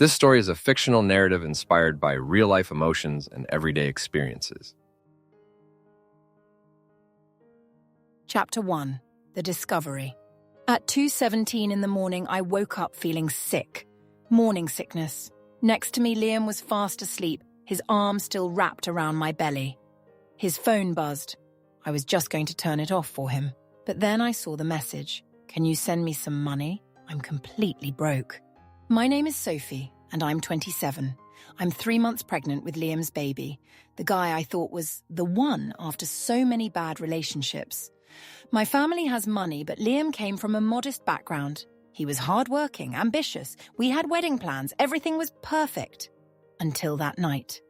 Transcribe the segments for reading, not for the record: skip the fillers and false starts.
This story is a fictional narrative inspired by real-life emotions and everyday experiences. Chapter 1. The Discovery. At 2:17 in the morning, I woke up feeling sick. Morning sickness. Next to me, Liam was fast asleep, his arm still wrapped around my belly. His phone buzzed. I was just going to turn it off for him. But then I saw the message. Can you send me some money? I'm completely broke. My name is Sophie, and I'm 27. I'm 3 months pregnant with Liam's baby, the guy I thought was the one after so many bad relationships. My family has money, but Liam came from a modest background. He was hardworking, ambitious. We had wedding plans. Everything was perfect. Until that night.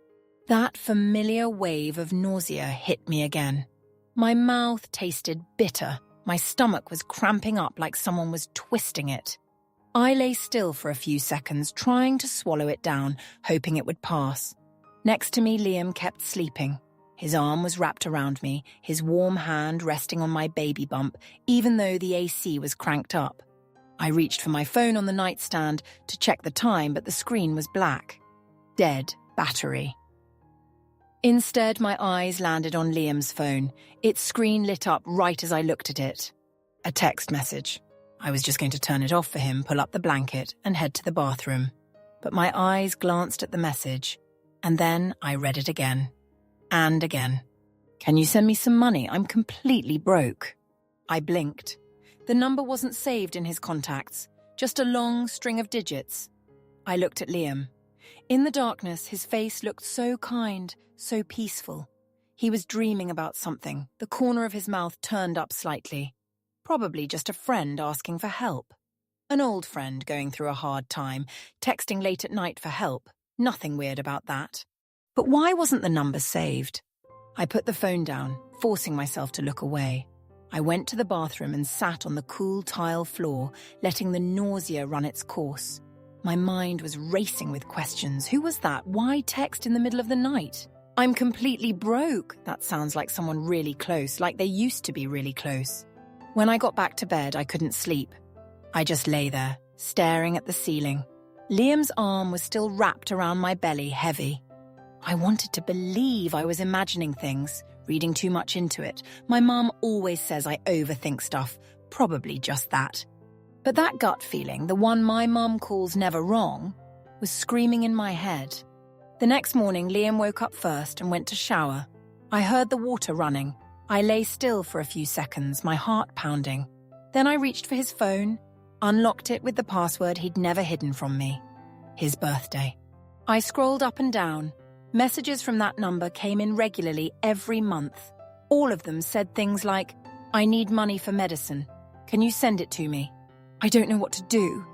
That familiar wave of nausea hit me again. My mouth tasted bitter. My stomach was cramping up like someone was twisting it. I lay still for a few seconds, trying to swallow it down, hoping it would pass. Next to me, Liam kept sleeping. His arm was wrapped around me, his warm hand resting on my baby bump, even though the AC was cranked up. I reached for my phone on the nightstand to check the time, but the screen was black. Dead battery. Instead, my eyes landed on Liam's phone. Its screen lit up right as I looked at it. A text message. I was just going to turn it off for him, pull up the blanket, and head to the bathroom. But my eyes glanced at the message, and then I read it again. And again. Can you send me some money? I'm completely broke. I blinked. The number wasn't saved in his contacts, just a long string of digits. I looked at Liam. In the darkness, his face looked so kind, so peaceful. He was dreaming about something, the corner of his mouth turned up slightly. Probably just a friend asking for help. An old friend going through a hard time, texting late at night for help. Nothing weird about that. But why wasn't the number saved? I put the phone down, forcing myself to look away. I went to the bathroom and sat on the cool tile floor, letting the nausea run its course. My mind was racing with questions. Who was that? Why text in the middle of the night? I'm completely broke. That sounds like someone really close, like they used to be really close. When I got back to bed, I couldn't sleep. I just lay there, staring at the ceiling. Liam's arm was still wrapped around my belly, heavy. I wanted to believe I was imagining things, reading too much into it. My mum always says I overthink stuff, probably just that. But that gut feeling, the one my mum calls never wrong, was screaming in my head. The next morning, Liam woke up first and went to shower. I heard the water running. I lay still for a few seconds, my heart pounding. Then I reached for his phone, unlocked it with the password he'd never hidden from me. His birthday. I scrolled up and down. Messages from that number came in regularly every month. All of them said things like, I need money for medicine. Can you send it to me? I don't know what to do.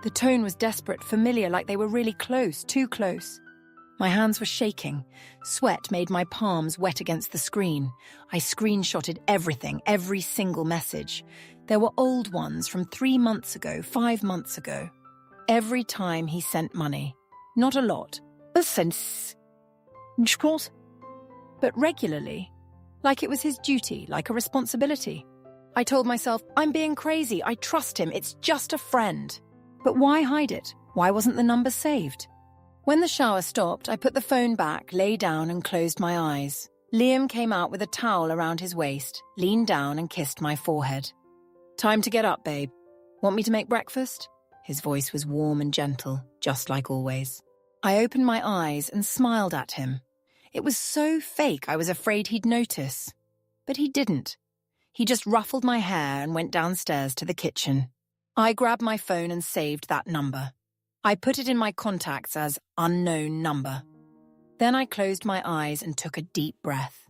The tone was desperate, familiar, like they were really close, too close. My hands were shaking. Sweat made my palms wet against the screen. I screenshotted everything, every single message. There were old ones from 3 months ago, 5 months ago. Every time he sent money. Not a lot. But regularly. Like it was his duty, like a responsibility. I told myself, I'm being crazy. I trust him. It's just a friend. But why hide it? Why wasn't the number saved? When the shower stopped, I put the phone back, lay down and closed my eyes. Liam came out with a towel around his waist, leaned down and kissed my forehead. Time to get up, babe. Want me to make breakfast? His voice was warm and gentle, just like always. I opened my eyes and smiled at him. It was so fake I was afraid he'd notice. But he didn't. He just ruffled my hair and went downstairs to the kitchen. I grabbed my phone and saved that number. I put it in my contacts as unknown number. Then I closed my eyes and took a deep breath.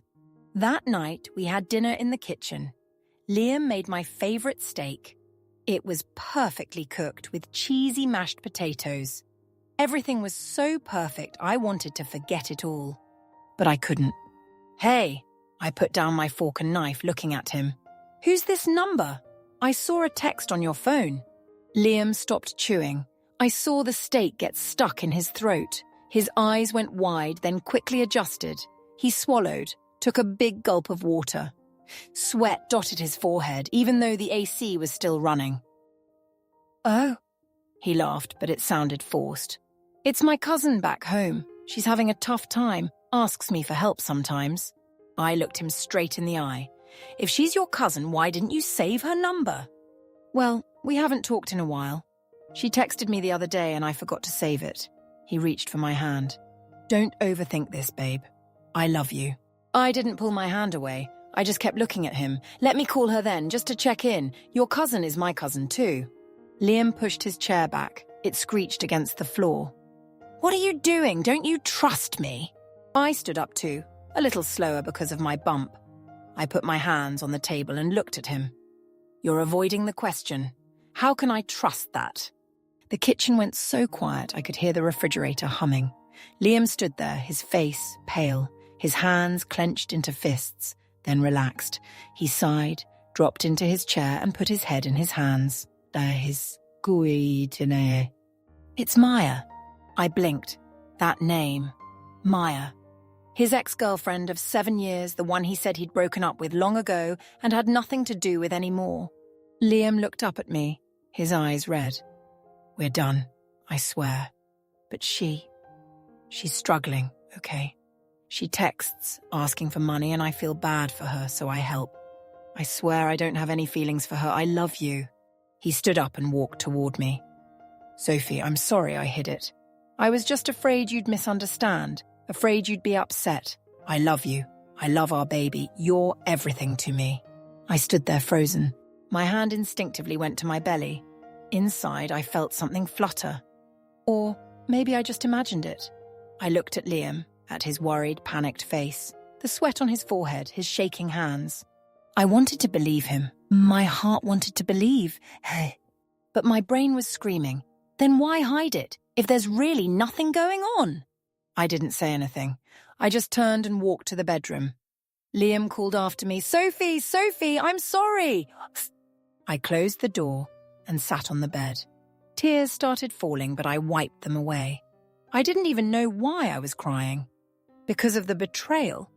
That night, we had dinner in the kitchen. Liam made my favorite steak. It was perfectly cooked with cheesy mashed potatoes. Everything was so perfect, I wanted to forget it all. But I couldn't. Hey, I put down my fork and knife, looking at him. Who's this number? I saw a text on your phone. Liam stopped chewing. I saw the steak get stuck in his throat. His eyes went wide, then quickly adjusted. He swallowed, took a big gulp of water. Sweat dotted his forehead, even though the AC was still running. Oh, He laughed, but it sounded forced. It's my cousin back home. She's having a tough time, asks me for help sometimes. I looked him straight in the eye. If she's your cousin, why didn't you save her number? Well, we haven't talked in a while. She texted me the other day and I forgot to save it. He reached for my hand. Don't overthink this, babe. I love you. I didn't pull my hand away. I just kept looking at him. Let me call her then, just to check in. Your cousin is my cousin too. Liam pushed his chair back. It screeched against the floor. What are you doing? Don't you trust me? I stood up too, a little slower because of my bump. I put my hands on the table and looked at him. You're avoiding the question. How can I trust that? The kitchen went so quiet I could hear the refrigerator humming. Liam stood there, his face pale, his hands clenched into fists, then relaxed. He sighed, dropped into his chair and put his head in his hands. It's Maya. I blinked. That name. Maya. His ex-girlfriend of 7 years, the one he said he'd broken up with long ago and had nothing to do with anymore. Liam looked up at me, his eyes red. We're done, I swear. But she's struggling, okay? She texts, asking for money, and I feel bad for her, so I help. I swear I don't have any feelings for her. I love you. He stood up and walked toward me. Sophie, I'm sorry I hid it. I was just afraid you'd misunderstand, afraid you'd be upset. I love you. I love our baby. You're everything to me. I stood there frozen. My hand instinctively went to my belly. Inside, I felt something flutter. Or maybe I just imagined it. I looked at Liam, at his worried, panicked face, the sweat on his forehead, his shaking hands. I wanted to believe him. My heart wanted to believe. But my brain was screaming. Then why hide it, if there's really nothing going on? I didn't say anything. I just turned and walked to the bedroom. Liam called after me, Sophie, Sophie, I'm sorry. I closed the door and sat on the bed. Tears started falling, but I wiped them away. I didn't even know why I was crying. Because of the betrayal?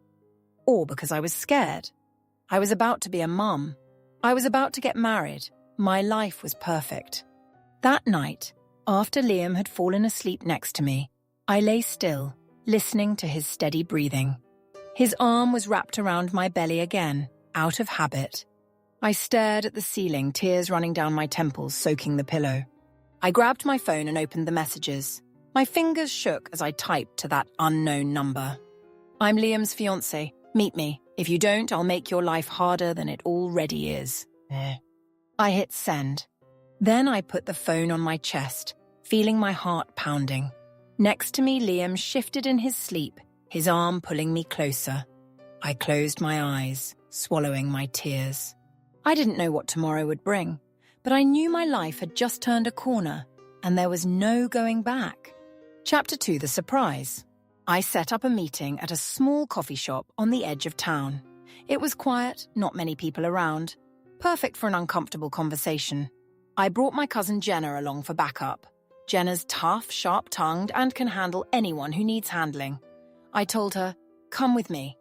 Or because I was scared? I was about to be a mum. I was about to get married. My life was perfect. That night, after Liam had fallen asleep next to me, I lay still, listening to his steady breathing. His arm was wrapped around my belly again, out of habit. I stared at the ceiling, tears running down my temples, soaking the pillow. I grabbed my phone and opened the messages. My fingers shook as I typed to that unknown number. I'm Liam's fiancé. Meet me. If you don't, I'll make your life harder than it already is. I hit send. Then I put the phone on my chest, feeling my heart pounding. Next to me, Liam shifted in his sleep, his arm pulling me closer. I closed my eyes, swallowing my tears. I didn't know what tomorrow would bring, but I knew my life had just turned a corner, and there was no going back. Chapter 2, The Surprise. I set up a meeting at a small coffee shop on the edge of town. It was quiet, not many people around. Perfect for an uncomfortable conversation. I brought my cousin Jenna along for backup. Jenna's tough, sharp-tongued, and can handle anyone who needs handling. I told her, come with me,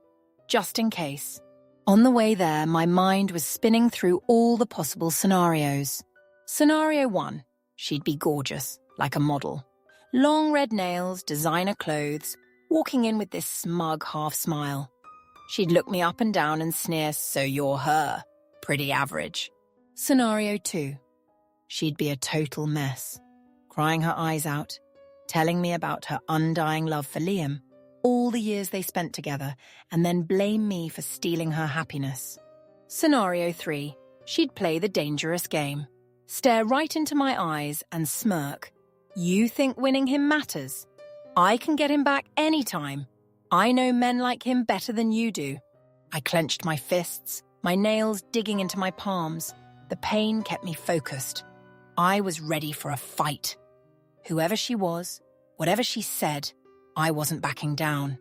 just in case. On the way there, my mind was spinning through all the possible scenarios. Scenario 1, she'd be gorgeous, like a model. Long red nails, designer clothes, walking in with this smug half-smile. She'd look me up and down and sneer, so you're her. Pretty average. Scenario 2, she'd be a total mess. Crying her eyes out, telling me about her undying love for Liam, all the years they spent together, and then blame me for stealing her happiness. Scenario 3, she'd play the dangerous game. Stare right into my eyes and smirk. You think winning him matters? I can get him back anytime. I know men like him better than you do. I clenched my fists, my nails digging into my palms. The pain kept me focused. I was ready for a fight. Whoever she was, whatever she said, I wasn't backing down.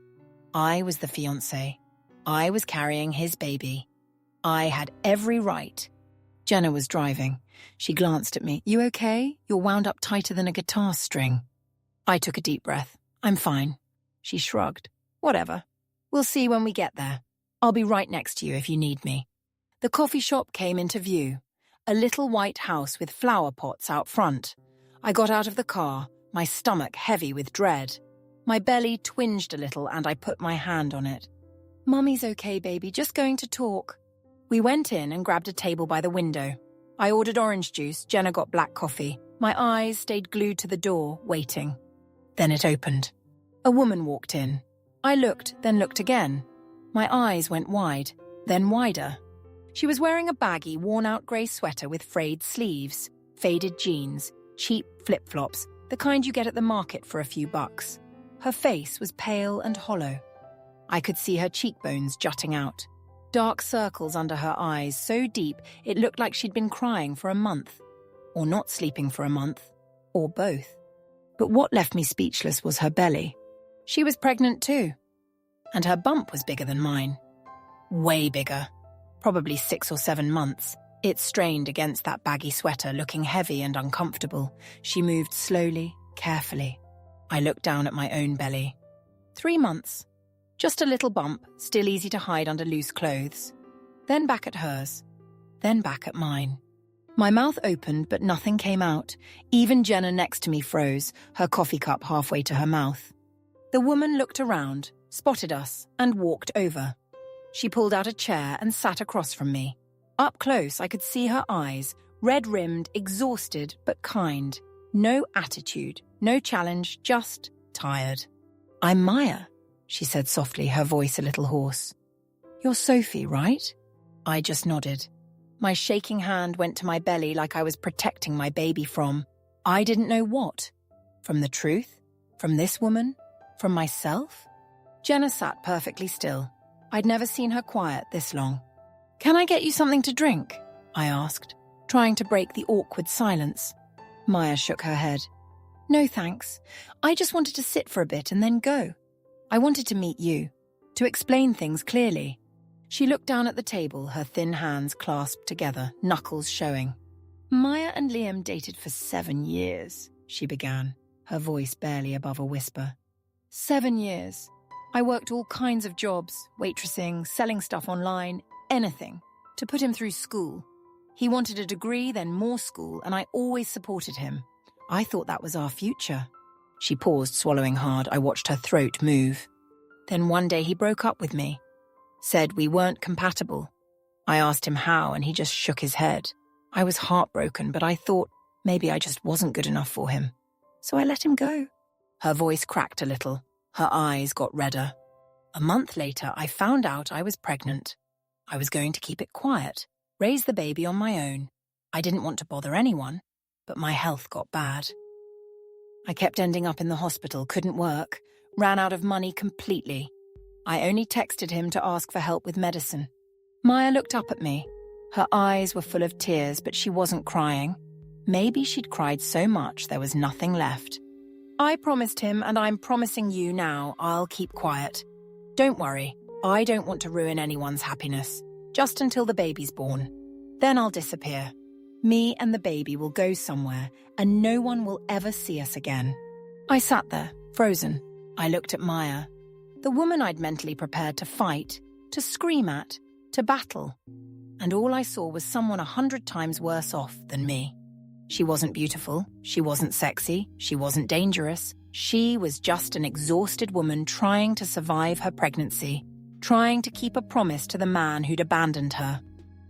I was the fiancé. I was carrying his baby. I had every right. Jenna was driving. She glanced at me. You okay? You're wound up tighter than a guitar string. I took a deep breath. I'm fine. She shrugged. Whatever. We'll see when we get there. I'll be right next to you if you need me. The coffee shop came into view. A little white house with flower pots out front. I got out of the car, my stomach heavy with dread. My belly twinged a little and I put my hand on it. "Mummy's okay, baby, just going to talk." We went in and grabbed a table by the window. I ordered orange juice, Jenna got black coffee. My eyes stayed glued to the door, waiting. Then it opened. A woman walked in. I looked, then looked again. My eyes went wide, then wider. She was wearing a baggy, worn-out grey sweater with frayed sleeves, faded jeans, cheap flip-flops, the kind you get at the market for a few bucks. Her face was pale and hollow. I could see her cheekbones jutting out. Dark circles under her eyes, so deep it looked like she'd been crying for a month. Or not sleeping for a month. Or both. But what left me speechless was her belly. She was pregnant too. And her bump was bigger than mine. Way bigger. Probably 6 or 7 months. It strained against that baggy sweater, looking heavy and uncomfortable. She moved slowly, carefully. I looked down at my own belly. 3 months. Just a little bump, still easy to hide under loose clothes. Then back at hers. Then back at mine. My mouth opened, but nothing came out. Even Jenna next to me froze, her coffee cup halfway to her mouth. The woman looked around, spotted us, and walked over. She pulled out a chair and sat across from me. Up close, I could see her eyes, red-rimmed, exhausted, but kind. No attitude, no challenge, just tired. "I'm Maya," she said softly, her voice a little hoarse. "You're Sophie, right?" I just nodded. My shaking hand went to my belly like I was protecting my baby from, I didn't know what. From the truth? From this woman? From myself? Jenna sat perfectly still. I'd never seen her quiet this long. "Can I get you something to drink?" I asked, trying to break the awkward silence. Maya shook her head. "No thanks. I just wanted to sit for a bit and then go. I wanted to meet you, to explain things clearly." She looked down at the table, her thin hands clasped together, knuckles showing. "Maya and Liam dated for 7 years, she began, her voice barely above a whisper. 7 years. I worked all kinds of jobs, waitressing, selling stuff online, anything, to put him through school. He wanted a degree, then more school, and I always supported him. I thought that was our future." She paused, swallowing hard. I watched her throat move. "Then one day he broke up with me. Said we weren't compatible. I asked him how, and he just shook his head. I was heartbroken, but I thought maybe I just wasn't good enough for him. So I let him go." Her voice cracked a little. Her eyes got redder. "A month later, I found out I was pregnant. I was going to keep it quiet, raise the baby on my own. I didn't want to bother anyone, but my health got bad. I kept ending up in the hospital, couldn't work, ran out of money completely. I only texted him to ask for help with medicine." Maya looked up at me. Her eyes were full of tears, but she wasn't crying. Maybe she'd cried so much there was nothing left. "I promised him, and I'm promising you now, I'll keep quiet. Don't worry, I don't want to ruin anyone's happiness, just until the baby's born. Then I'll disappear. Me and the baby will go somewhere, and no one will ever see us again." I sat there, frozen. I looked at Maya. The woman I'd mentally prepared to fight, to scream at, to battle. And all I saw was someone 100 times worse off than me. She wasn't beautiful, she wasn't sexy, she wasn't dangerous. She was just an exhausted woman trying to survive her pregnancy, trying to keep a promise to the man who'd abandoned her.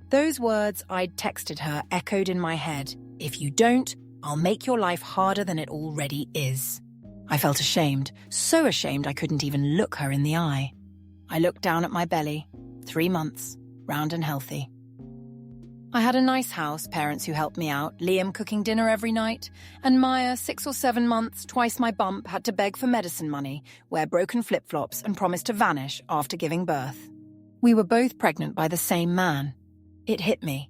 Those words I'd texted her echoed in my head. "If you don't, I'll make your life harder than it already is." I felt ashamed, so ashamed I couldn't even look her in the eye. I looked down at my belly. 3 months, round and healthy. I had a nice house, parents who helped me out, Liam cooking dinner every night, and Maya, 6 or 7 months, twice my bump, had to beg for medicine money, wear broken flip-flops, and promise to vanish after giving birth. We were both pregnant by the same man. It hit me.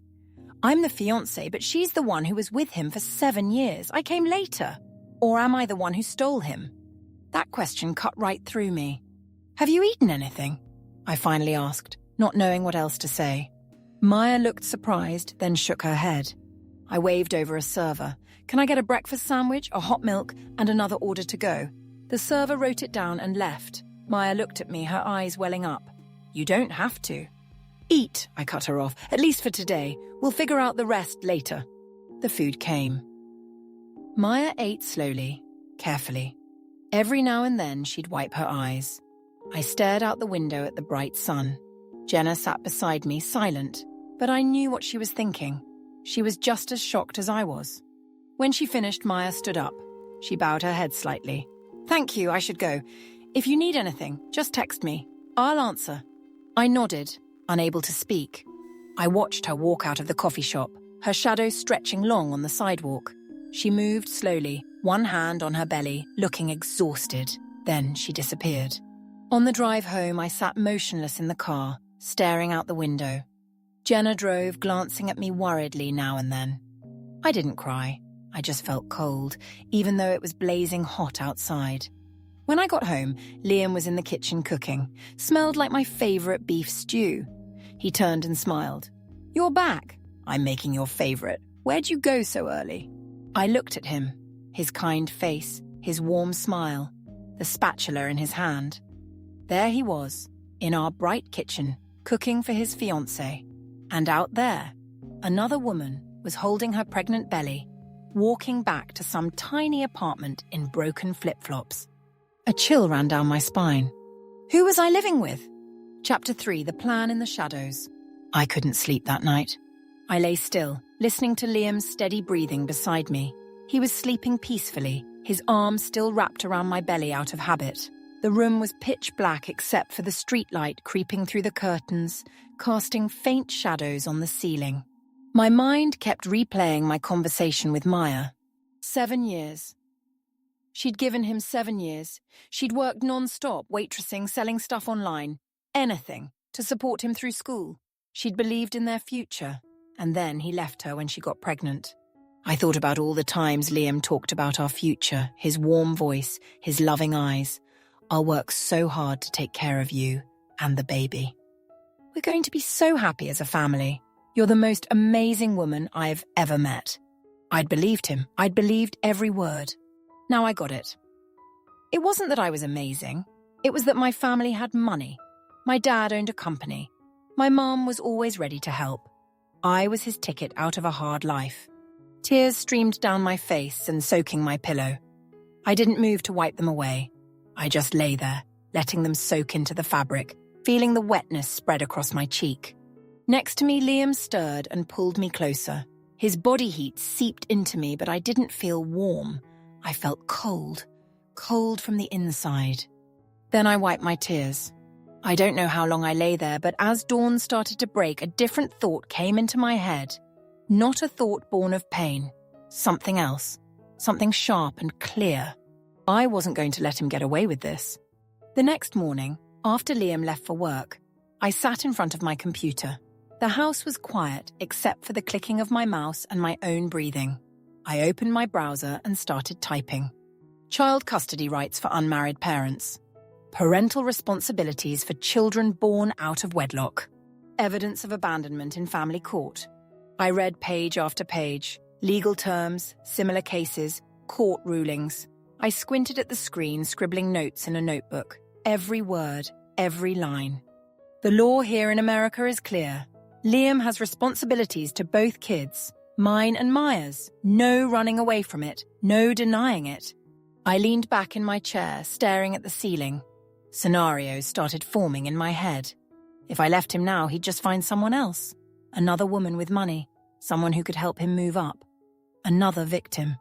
I'm the fiancé, but she's the one who was with him for 7 years. I came later. Or am I the one who stole him? That question cut right through me. "Have you eaten anything?" I finally asked, not knowing what else to say. Maya looked surprised, then shook her head. I waved over a server. "Can I get a breakfast sandwich, a hot milk, and another order to go?" The server wrote it down and left. Maya looked at me, her eyes welling up. "You don't have to." "Eat," I cut her off, "at least for today. We'll figure out the rest later." The food came. Maya ate slowly, carefully. Every now and then she'd wipe her eyes. I stared out the window at the bright sun. Jenna sat beside me, silent, but I knew what she was thinking. She was just as shocked as I was. When she finished, Maya stood up. She bowed her head slightly. "Thank you, I should go. If you need anything, just text me. I'll answer." I nodded, unable to speak. I watched her walk out of the coffee shop, her shadow stretching long on the sidewalk. She moved slowly, one hand on her belly, looking exhausted. Then she disappeared. On the drive home, I sat motionless in the car, staring out the window. Jenna drove, glancing at me worriedly now and then. I didn't cry. I just felt cold, even though it was blazing hot outside. When I got home, Liam was in the kitchen cooking. Smelled like my favorite beef stew. He turned and smiled. "You're back. I'm making your favorite. Where'd you go so early?" I looked at him, his kind face, his warm smile, the spatula in his hand. There he was, in our bright kitchen, cooking for his fiancé. And out there, another woman was holding her pregnant belly, walking back to some tiny apartment in broken flip-flops. A chill ran down my spine. Who was I living with? Chapter 3, The Plan in the Shadows. I couldn't sleep that night. I lay still, listening to Liam's steady breathing beside me. He was sleeping peacefully, his arms still wrapped around my belly out of habit. The room was pitch black except for the streetlight creeping through the curtains, casting faint shadows on the ceiling. My mind kept replaying my conversation with Maya. 7 years. She'd given him 7 years. She'd worked non-stop, waitressing, selling stuff online. Anything, to support him through school. She'd believed in their future. And then he left her when she got pregnant. I thought about all the times Liam talked about our future, his warm voice, his loving eyes. "I'll work so hard to take care of you and the baby. We're going to be so happy as a family. You're the most amazing woman I've ever met." I'd believed him. I'd believed every word. Now I got it. It wasn't that I was amazing. It was that my family had money. My dad owned a company. My mom was always ready to help. I was his ticket out of a hard life. Tears streamed down my face and soaking my pillow. I didn't move to wipe them away. I just lay there, letting them soak into the fabric, feeling the wetness spread across my cheek. Next to me, Liam stirred and pulled me closer. His body heat seeped into me, but I didn't feel warm. I felt cold, cold from the inside. Then I wiped my tears. I don't know how long I lay there, but as dawn started to break, a different thought came into my head. Not a thought born of pain. Something else. Something sharp and clear. I wasn't going to let him get away with this. The next morning, after Liam left for work, I sat in front of my computer. The house was quiet except for the clicking of my mouse and my own breathing. I opened my browser and started typing. Child custody rights for unmarried parents. Parental responsibilities for children born out of wedlock. Evidence of abandonment in family court. I read page after page. Legal terms, similar cases, court rulings. I squinted at the screen, scribbling notes in a notebook. Every word, every line. The law here in America is clear. Liam has responsibilities to both kids, mine and Maya's. No running away from it, no denying it. I leaned back in my chair, staring at the ceiling. Scenarios started forming in my head. If I left him now, he'd just find someone else. Another woman with money, someone who could help him move up. Another victim.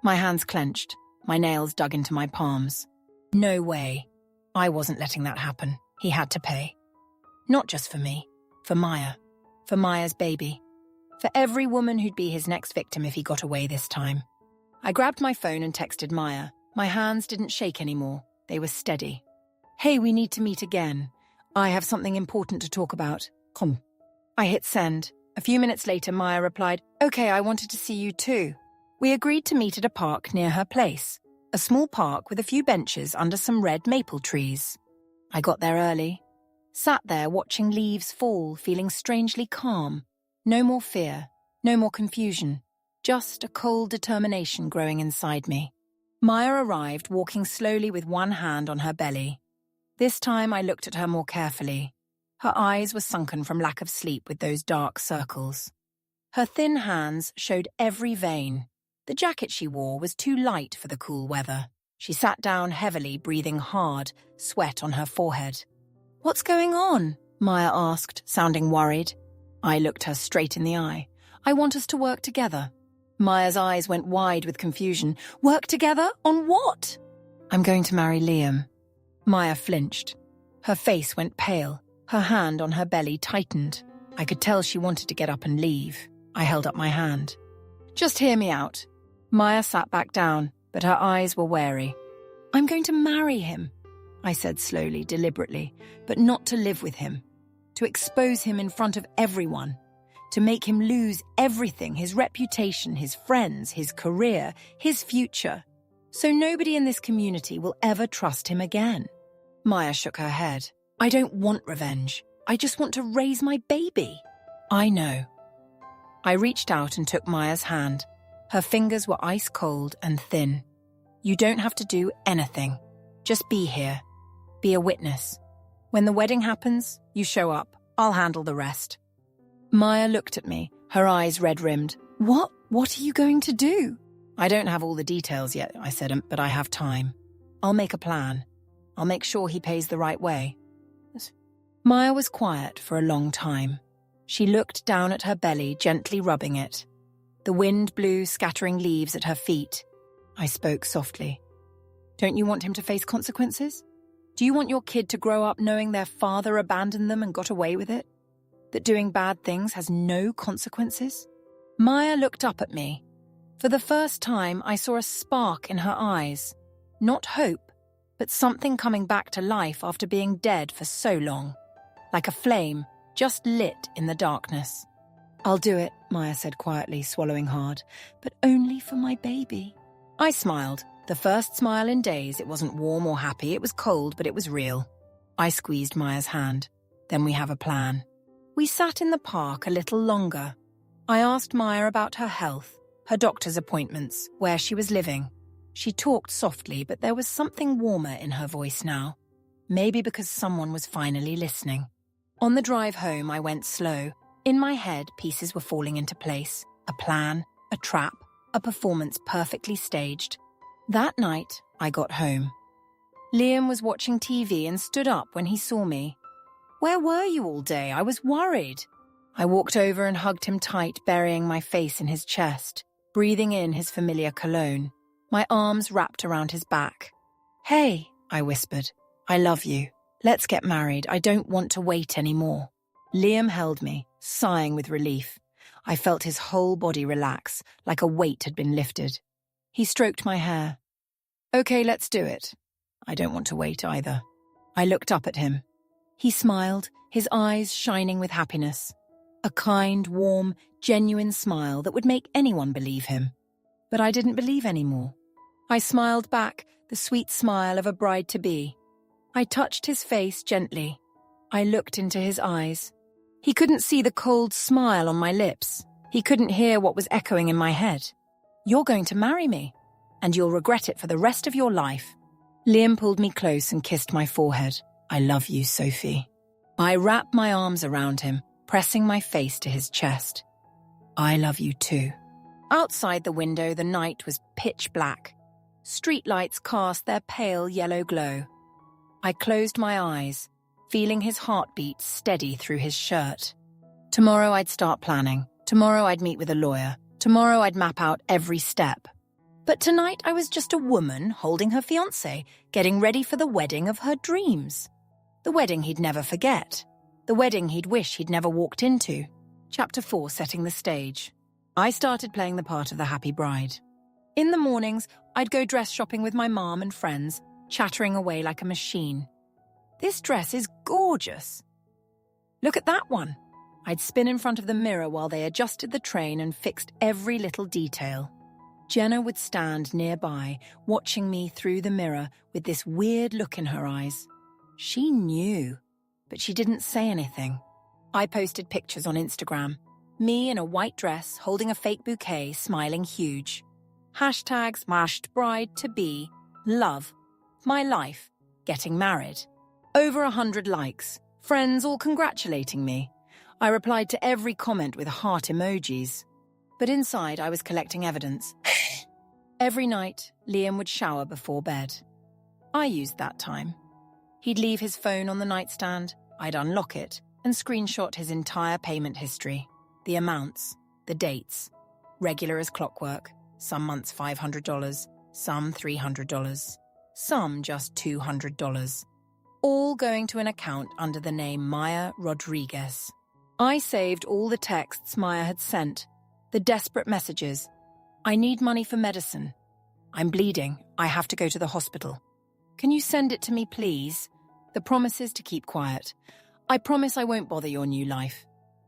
My hands clenched, my nails dug into my palms. No way. I wasn't letting that happen. He had to pay. Not just for me, for Maya, for Maya's baby, for every woman who'd be his next victim if he got away this time. I grabbed my phone and texted Maya. My hands didn't shake anymore. They were steady. "Hey, we need to meet again. I have something important to talk about. Come." I hit send. A few minutes later, Maya replied, "Okay, I wanted to see you too." We agreed to meet at a park near her place, a small park with a few benches under some red maple trees. I got there early, sat there watching leaves fall, feeling strangely calm. No more fear, no more confusion, just a cold determination growing inside me. Maya arrived, walking slowly with one hand on her belly. This time I looked at her more carefully. Her eyes were sunken from lack of sleep with those dark circles. Her thin hands showed every vein. The jacket she wore was too light for the cool weather. She sat down heavily, breathing hard, sweat on her forehead. "What's going on?" Maya asked, sounding worried. I looked her straight in the eye. "I want us to work together." Maya's eyes went wide with confusion. "Work together? On what?" "I'm going to marry Liam." Maya flinched. Her face went pale. Her hand on her belly tightened. I could tell she wanted to get up and leave. I held up my hand. "Just hear me out." Maya sat back down, but her eyes were wary. "I'm going to marry him," I said slowly, deliberately, "but not to live with him. To expose him in front of everyone. To make him lose everything, his reputation, his friends, his career, his future. So nobody in this community will ever trust him again." Maya shook her head. "I don't want revenge. I just want to raise my baby." "I know." I reached out and took Maya's hand. Her fingers were ice cold and thin. "You don't have to do anything. Just be here. Be a witness. When the wedding happens, you show up. I'll handle the rest." Maya looked at me, her eyes red-rimmed. What are you going to do?" "I don't have all the details yet," I said, "but I have time. I'll make a plan. I'll make sure he pays the right way." Maya was quiet for a long time. She looked down at her belly, gently rubbing it. The wind blew, scattering leaves at her feet. I spoke softly. "Don't you want him to face consequences? Do you want your kid to grow up knowing their father abandoned them and got away with it? That doing bad things has no consequences?" Maya looked up at me. For the first time, I saw a spark in her eyes. Not hope, but something coming back to life after being dead for so long. Like a flame, just lit in the darkness. "I'll do it," Maya said quietly, swallowing hard, "but only for my baby." I smiled. The first smile in days. It wasn't warm or happy, it was cold, but it was real. I squeezed Maya's hand. "Then we have a plan." We sat in the park a little longer. I asked Maya about her health, her doctor's appointments, where she was living. She talked softly, but there was something warmer in her voice now. Maybe because someone was finally listening. On the drive home, I went slow. In my head, pieces were falling into place. A plan, a trap, a performance perfectly staged. That night, I got home. Liam was watching TV and stood up when he saw me. "Where were you all day? I was worried." I walked over and hugged him tight, burying my face in his chest, breathing in his familiar cologne, my arms wrapped around his back. "Hey," I whispered, "I love you. Let's get married. I don't want to wait anymore." Liam held me, sighing with relief. I felt his whole body relax, like a weight had been lifted. He stroked my hair. "Okay, let's do it." I don't want to wait either. I looked up at him. He smiled, his eyes shining with happiness. A kind, warm, genuine smile that would make anyone believe him. But I didn't believe anymore. I smiled back, the sweet smile of a bride-to-be. I touched his face gently. I looked into his eyes. He couldn't see the cold smile on my lips. He couldn't hear what was echoing in my head. "You're going to marry me, and you'll regret it for the rest of your life." Liam pulled me close and kissed my forehead. "I love you, Sophie." I wrapped my arms around him, pressing my face to his chest. "I love you too." Outside the window, the night was pitch black. Streetlights cast their pale yellow glow. I closed my eyes, feeling his heartbeat steady through his shirt. Tomorrow I'd start planning. Tomorrow I'd meet with a lawyer. Tomorrow I'd map out every step. But tonight I was just a woman holding her fiancé, getting ready for the wedding of her dreams. The wedding he'd never forget. The wedding he'd wish he'd never walked into. Chapter 4, setting the stage. I started playing the part of the happy bride. In the mornings, I'd go dress shopping with my mom and friends, chattering away like a machine. "This dress is gorgeous. Look at that one." I'd spin in front of the mirror while they adjusted the train and fixed every little detail. Jenna would stand nearby, watching me through the mirror with this weird look in her eyes. She knew, but she didn't say anything. I posted pictures on Instagram. Me in a white dress, holding a fake bouquet, smiling huge. Hashtags, mashed bride to be, love, my life, getting married. Over 100 likes, friends all congratulating me. I replied to every comment with heart emojis. But inside, I was collecting evidence. Every night, Liam would shower before bed. I used that time. He'd leave his phone on the nightstand, I'd unlock it, and screenshot his entire payment history. The amounts, the dates. Regular as clockwork. Some months $500, some $300, some just $200. All going to an account under the name Maya Rodriguez. I saved all the texts Maya had sent, the desperate messages. I need money for medicine. I'm bleeding. I have to go to the hospital. Can you send it to me, please? The promises to keep quiet. I promise I won't bother your new life.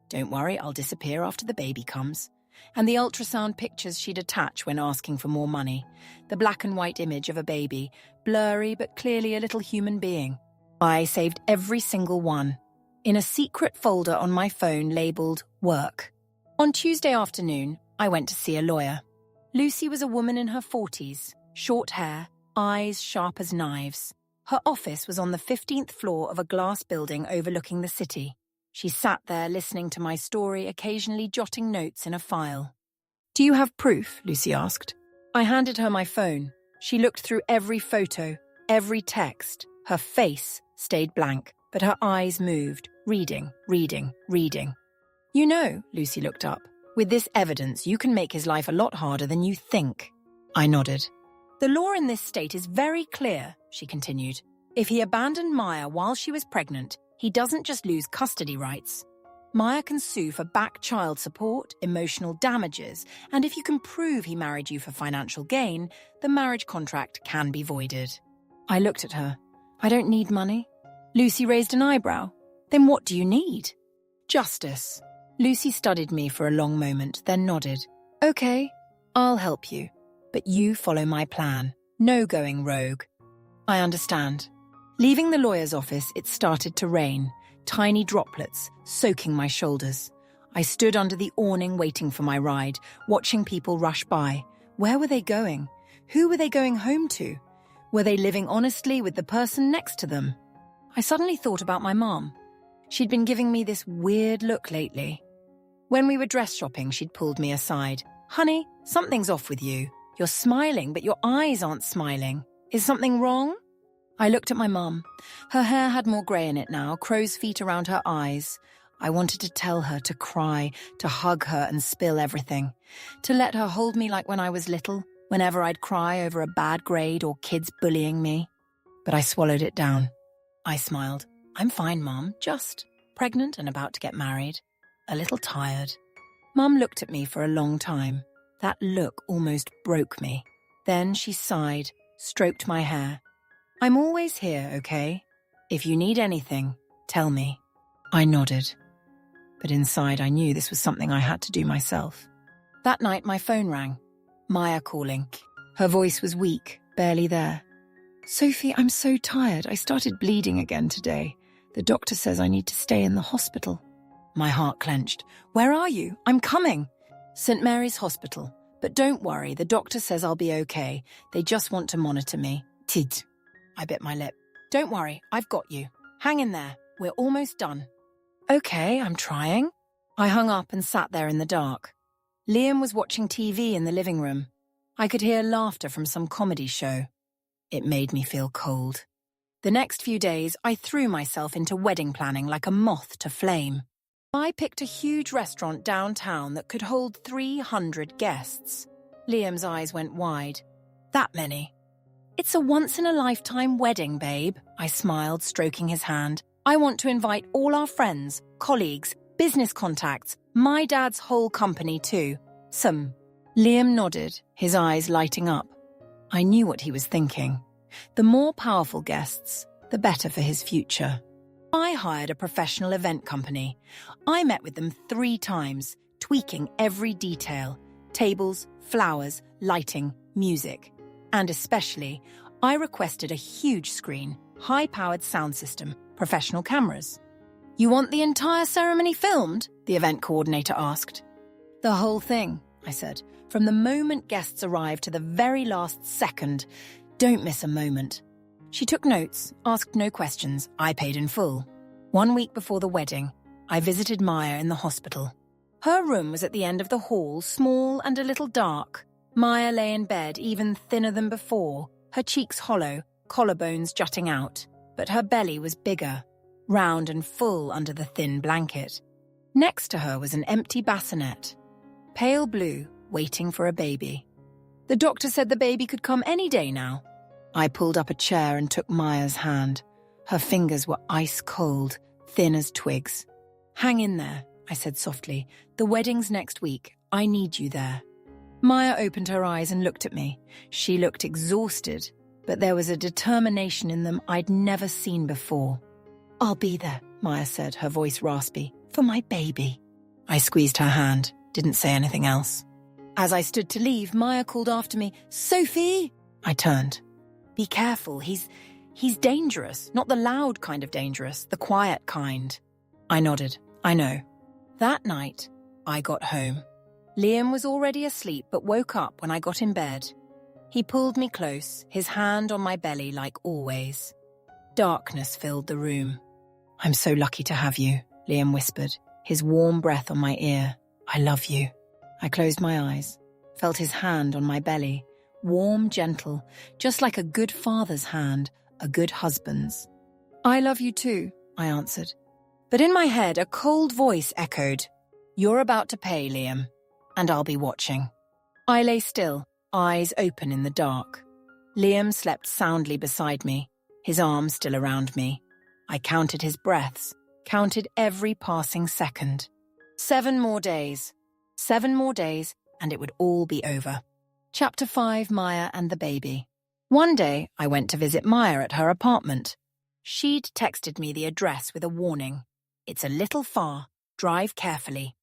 Don't worry, I'll disappear after the baby comes. And the ultrasound pictures she'd attach when asking for more money. The black and white image of a baby, blurry but clearly a little human being. I saved every single one, in a secret folder on my phone labelled Work. On Tuesday afternoon, I went to see a lawyer. Lucy was a woman in her 40s, short hair, eyes sharp as knives. Her office was on the 15th floor of a glass building overlooking the city. She sat there listening to my story, occasionally jotting notes in a file. "Do you have proof?" Lucy asked. I handed her my phone. She looked through every photo, every text. Her face stayed blank, but her eyes moved, reading. "You know," Lucy looked up, "with this evidence, you can make his life a lot harder than you think." I nodded. "The law in this state is very clear," she continued. "If he abandoned Maya while she was pregnant, he doesn't just lose custody rights. Maya can sue for back child support, emotional damages, and if you can prove he married you for financial gain, the marriage contract can be voided." I looked at her. "I don't need money." Lucy raised an eyebrow. "Then what do you need?" "Justice." Lucy studied me for a long moment, then nodded. "Okay, I'll help you. But you follow my plan. No going rogue." "I understand." Leaving the lawyer's office, it started to rain, tiny droplets soaking my shoulders. I stood under the awning waiting for my ride, watching people rush by. Where were they going? Who were they going home to? Were they living honestly with the person next to them? I suddenly thought about my mom. She'd been giving me this weird look lately. When we were dress shopping, she'd pulled me aside. "Honey, something's off with you. You're smiling, but your eyes aren't smiling. Is something wrong?" I looked at my mum. Her hair had more grey in it now, crow's feet around her eyes. I wanted to tell her to cry, to hug her and spill everything. To let her hold me like when I was little, whenever I'd cry over a bad grade or kids bullying me. But I swallowed it down. I smiled. "I'm fine, Mum. Just pregnant and about to get married. A little tired." Mum looked at me for a long time. That look almost broke me. Then she sighed, stroked my hair. "I'm always here, okay? If you need anything, tell me." I nodded. But inside I knew this was something I had to do myself. That night my phone rang. Maya calling. Her voice was weak, barely there. "Sophie, I'm so tired. I started bleeding again today. The doctor says I need to stay in the hospital." My heart clenched. "Where are you? I'm coming." "St. Mary's Hospital. But don't worry, the doctor says I'll be okay. They just want to monitor me." "Tid." I bit my lip. "Don't worry, I've got you. Hang in there. We're almost done." "Okay, I'm trying." I hung up and sat there in the dark. Liam was watching TV in the living room. I could hear laughter from some comedy show. It made me feel cold. The next few days, I threw myself into wedding planning like a moth to flame. I picked a huge restaurant downtown that could hold 300 guests. Liam's eyes went wide. "That many?" "It's a once-in-a-lifetime wedding, babe," I smiled, stroking his hand. "I want to invite all our friends, colleagues, business contacts, my dad's whole company too. Some." Liam nodded, his eyes lighting up. I knew what he was thinking. The more powerful guests, the better for his future. I hired a professional event company. I met with them 3 times, tweaking every detail. Tables, flowers, lighting, music. And especially, I requested a huge screen, high-powered sound system, professional cameras. "You want the entire ceremony filmed?" the event coordinator asked. "The whole thing," I said, "from the moment guests arrive to the very last second. Don't miss a moment." She took notes, asked no questions. I paid in full. 1 week before the wedding, I visited Maya in the hospital. Her room was at the end of the hall, small and a little dark. Maya lay in bed, even thinner than before, her cheeks hollow, collarbones jutting out, but her belly was bigger, round and full under the thin blanket. Next to her was an empty bassinet, pale blue, waiting for a baby. The doctor said the baby could come any day now. I pulled up a chair and took Maya's hand. Her fingers were ice cold, thin as twigs. "Hang in there," I said softly. "The wedding's next week. I need you there." Maya opened her eyes and looked at me. She looked exhausted, but there was a determination in them I'd never seen before. "I'll be there," Maya said, her voice raspy, "for my baby." I squeezed her hand, didn't say anything else. As I stood to leave, Maya called after me, "Sophie!" I turned. "Be careful, he's dangerous, not the loud kind of dangerous, the quiet kind." I nodded. "I know." That night, I got home. Liam was already asleep but woke up when I got in bed. He pulled me close, his hand on my belly like always. Darkness filled the room. "I'm so lucky to have you," Liam whispered, his warm breath on my ear. "I love you." I closed my eyes, felt his hand on my belly, warm, gentle, just like a good father's hand, a good husband's. "I love you too," I answered. But in my head, a cold voice echoed, "You're about to pay, Liam, and I'll be watching." I lay still, eyes open in the dark. Liam slept soundly beside me, his arms still around me. I counted his breaths, counted every passing second. 7 more days. 7 more days, and it would all be over. Chapter 5, Maya and the baby. One day, I went to visit Maya at her apartment. She'd texted me the address with a warning. "It's a little far. Drive carefully."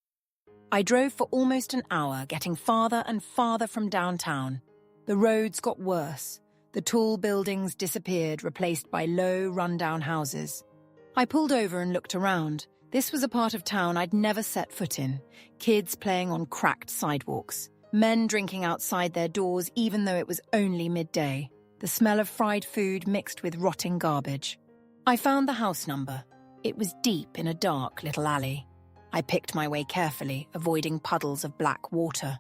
I drove for almost an hour, getting farther and farther from downtown. The roads got worse. The tall buildings disappeared, replaced by low, run-down houses. I pulled over and looked around. This was a part of town I'd never set foot in. Kids playing on cracked sidewalks. Men drinking outside their doors even though it was only midday. The smell of fried food mixed with rotting garbage. I found the house number. It was deep in a dark little alley. I picked my way carefully, avoiding puddles of black water.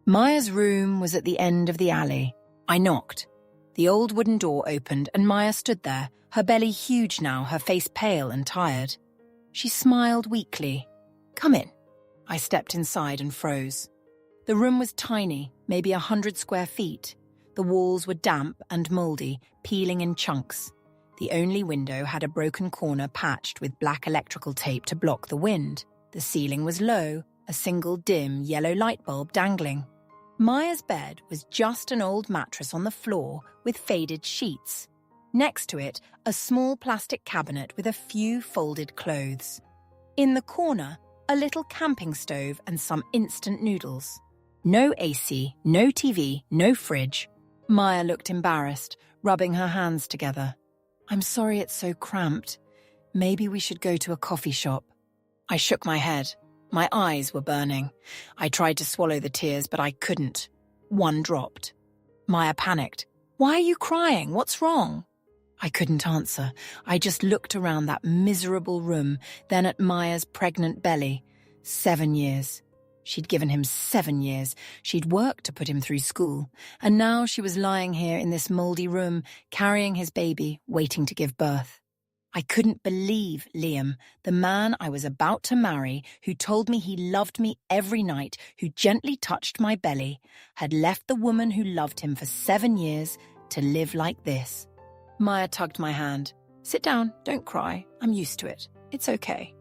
Maya's room was at the end of the alley. I knocked. The old wooden door opened and Maya stood there, her belly huge now, her face pale and tired. She smiled weakly. "Come in." I stepped inside and froze. The room was tiny, maybe 100 square feet. The walls were damp and mouldy, peeling in chunks. The only window had a broken corner patched with black electrical tape to block the wind. The ceiling was low, a single dim yellow light bulb dangling. Maya's bed was just an old mattress on the floor with faded sheets. Next to it, a small plastic cabinet with a few folded clothes. In the corner, a little camping stove and some instant noodles. No AC, no TV, no fridge. Maya looked embarrassed, rubbing her hands together. "I'm sorry it's so cramped. Maybe we should go to a coffee shop." I shook my head. My eyes were burning. I tried to swallow the tears, but I couldn't. One dropped. Maya panicked. "Why are you crying? What's wrong?" I couldn't answer. I just looked around that miserable room, then at Maya's pregnant belly. 7 years. She'd given him 7 years. She'd worked to put him through school. And now she was lying here in this mouldy room, carrying his baby, waiting to give birth. I couldn't believe Liam, the man I was about to marry, who told me he loved me every night, who gently touched my belly, had left the woman who loved him for 7 years to live like this. Maya tugged my hand. "Sit down, don't cry. I'm used to it. It's okay."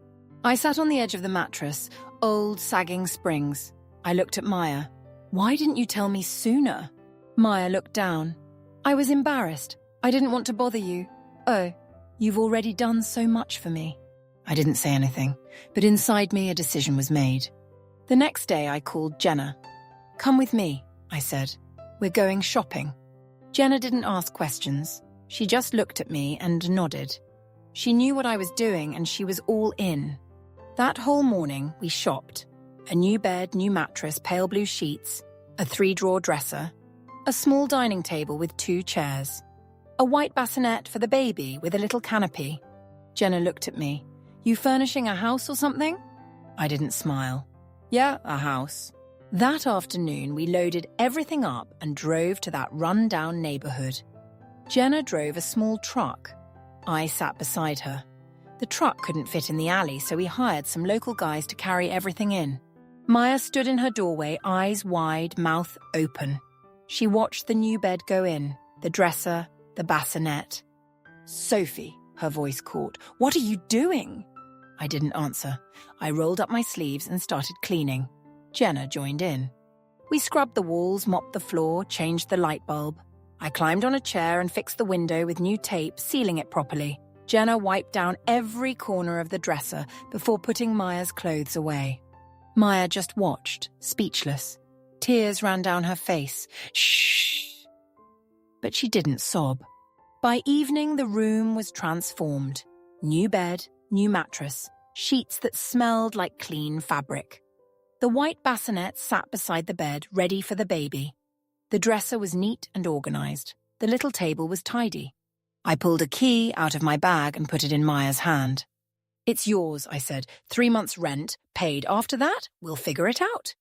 I sat on the edge of the mattress, old sagging springs. I looked at Maya. "Why didn't you tell me sooner?" Maya looked down. "I was embarrassed. I didn't want to bother you." "Oh. You've already done so much for me." I didn't say anything, but inside me a decision was made. The next day I called Jenna. "Come with me," I said. "We're going shopping." Jenna didn't ask questions. She just looked at me and nodded. She knew what I was doing and she was all in. That whole morning we shopped. A new bed, new mattress, pale blue sheets, a 3-drawer dresser, a small dining table with 2 chairs. A white bassinet for the baby with a little canopy. Jenna looked at me. "You furnishing a house or something?" I didn't smile. "Yeah, a house." That afternoon, we loaded everything up and drove to that run-down neighborhood. Jenna drove a small truck. I sat beside her. The truck couldn't fit in the alley, so we hired some local guys to carry everything in. Maya stood in her doorway, eyes wide, mouth open. She watched the new bed go in, the dresser, the bassinet. "Sophie," her voice caught, "what are you doing?" I didn't answer. I rolled up my sleeves and started cleaning. Jenna joined in. We scrubbed the walls, mopped the floor, changed the light bulb. I climbed on a chair and fixed the window with new tape, sealing it properly. Jenna wiped down every corner of the dresser before putting Maya's clothes away. Maya just watched, speechless. Tears ran down her face. Shh! But she didn't sob. By evening, the room was transformed. New bed, new mattress, sheets that smelled like clean fabric. The white bassinet sat beside the bed, ready for the baby. The dresser was neat and organized. The little table was tidy. I pulled a key out of my bag and put it in Maya's hand. "It's yours," I said. 3 months' rent, paid. After that, we'll figure it out.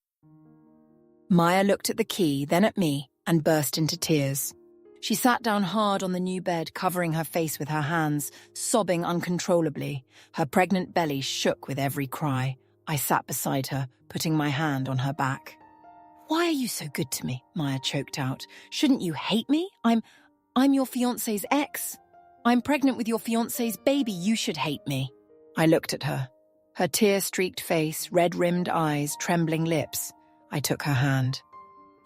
Maya looked at the key, then at me, and burst into tears. She sat down hard on the new bed, covering her face with her hands, sobbing uncontrollably. Her pregnant belly shook with every cry. I sat beside her, putting my hand on her back. "Why are you so good to me?" Maya choked out. "Shouldn't you hate me? I'm your fiancé's ex. I'm pregnant with your fiancé's baby. You should hate me." I looked at her. Her tear-streaked face, red-rimmed eyes, trembling lips. I took her hand.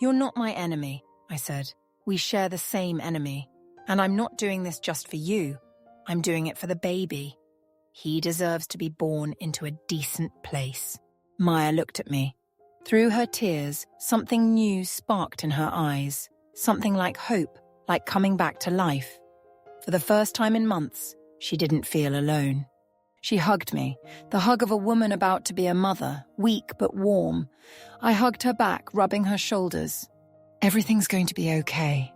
"You're not my enemy," I said. "We share the same enemy. And I'm not doing this just for you. I'm doing it for the baby. He deserves to be born into a decent place." Maya looked at me. Through her tears, something new sparked in her eyes. Something like hope, like coming back to life. For the first time in months, she didn't feel alone. She hugged me, the hug of a woman about to be a mother, weak but warm. I hugged her back, rubbing her shoulders. "Everything's going to be okay,"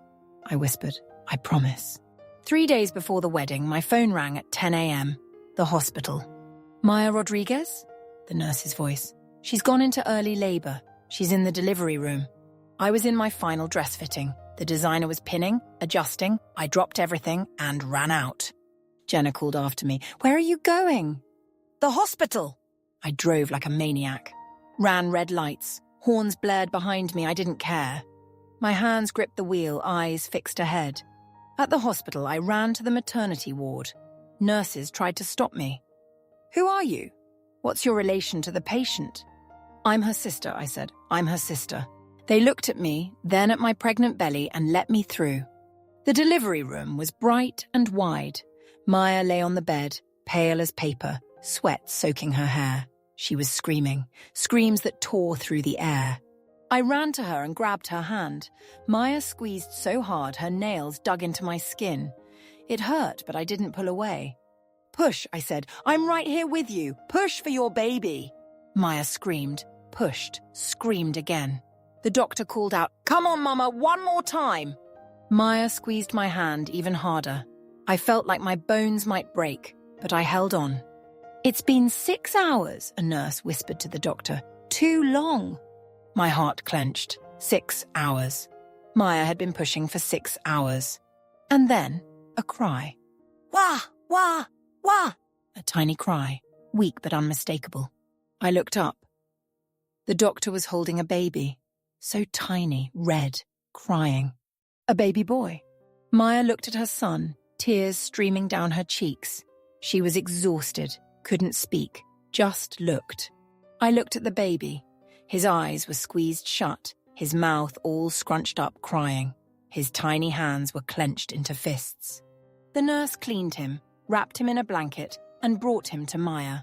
I whispered. "I promise." 3 days before the wedding, my phone rang at 10 a.m. The hospital. "Maya Rodriguez?" The nurse's voice. "She's gone into early labor. She's in the delivery room." I was in my final dress fitting. The designer was pinning, adjusting. I dropped everything and ran out. Jenna called after me. "Where are you going?" "The hospital." I drove like a maniac. Ran red lights. Horns blared behind me. I didn't care. My hands gripped the wheel, eyes fixed ahead. At the hospital, I ran to the maternity ward. Nurses tried to stop me. "Who are you? What's your relation to the patient?" "I'm her sister," I said. "I'm her sister." They looked at me, then at my pregnant belly, and let me through. The delivery room was bright and wide. Maya lay on the bed, pale as paper, sweat soaking her hair. She was screaming, screams that tore through the air. I ran to her and grabbed her hand. Maya squeezed so hard her nails dug into my skin. It hurt, but I didn't pull away. "Push," I said. "I'm right here with you. Push for your baby." Maya screamed, pushed, screamed again. The doctor called out, "Come on, Mama, one more time." Maya squeezed my hand even harder. I felt like my bones might break, but I held on. "It's been 6 hours," a nurse whispered to the doctor. "Too long." My heart clenched. 6 hours. Maya had been pushing for 6 hours. And then, a cry. "Wah! Wah! Wah!" A tiny cry, weak but unmistakable. I looked up. The doctor was holding a baby. So tiny, red, crying. A baby boy. Maya looked at her son, tears streaming down her cheeks. She was exhausted, couldn't speak, just looked. I looked at the baby. His eyes were squeezed shut, his mouth all scrunched up, crying. His tiny hands were clenched into fists. The nurse cleaned him, wrapped him in a blanket, and brought him to Maya.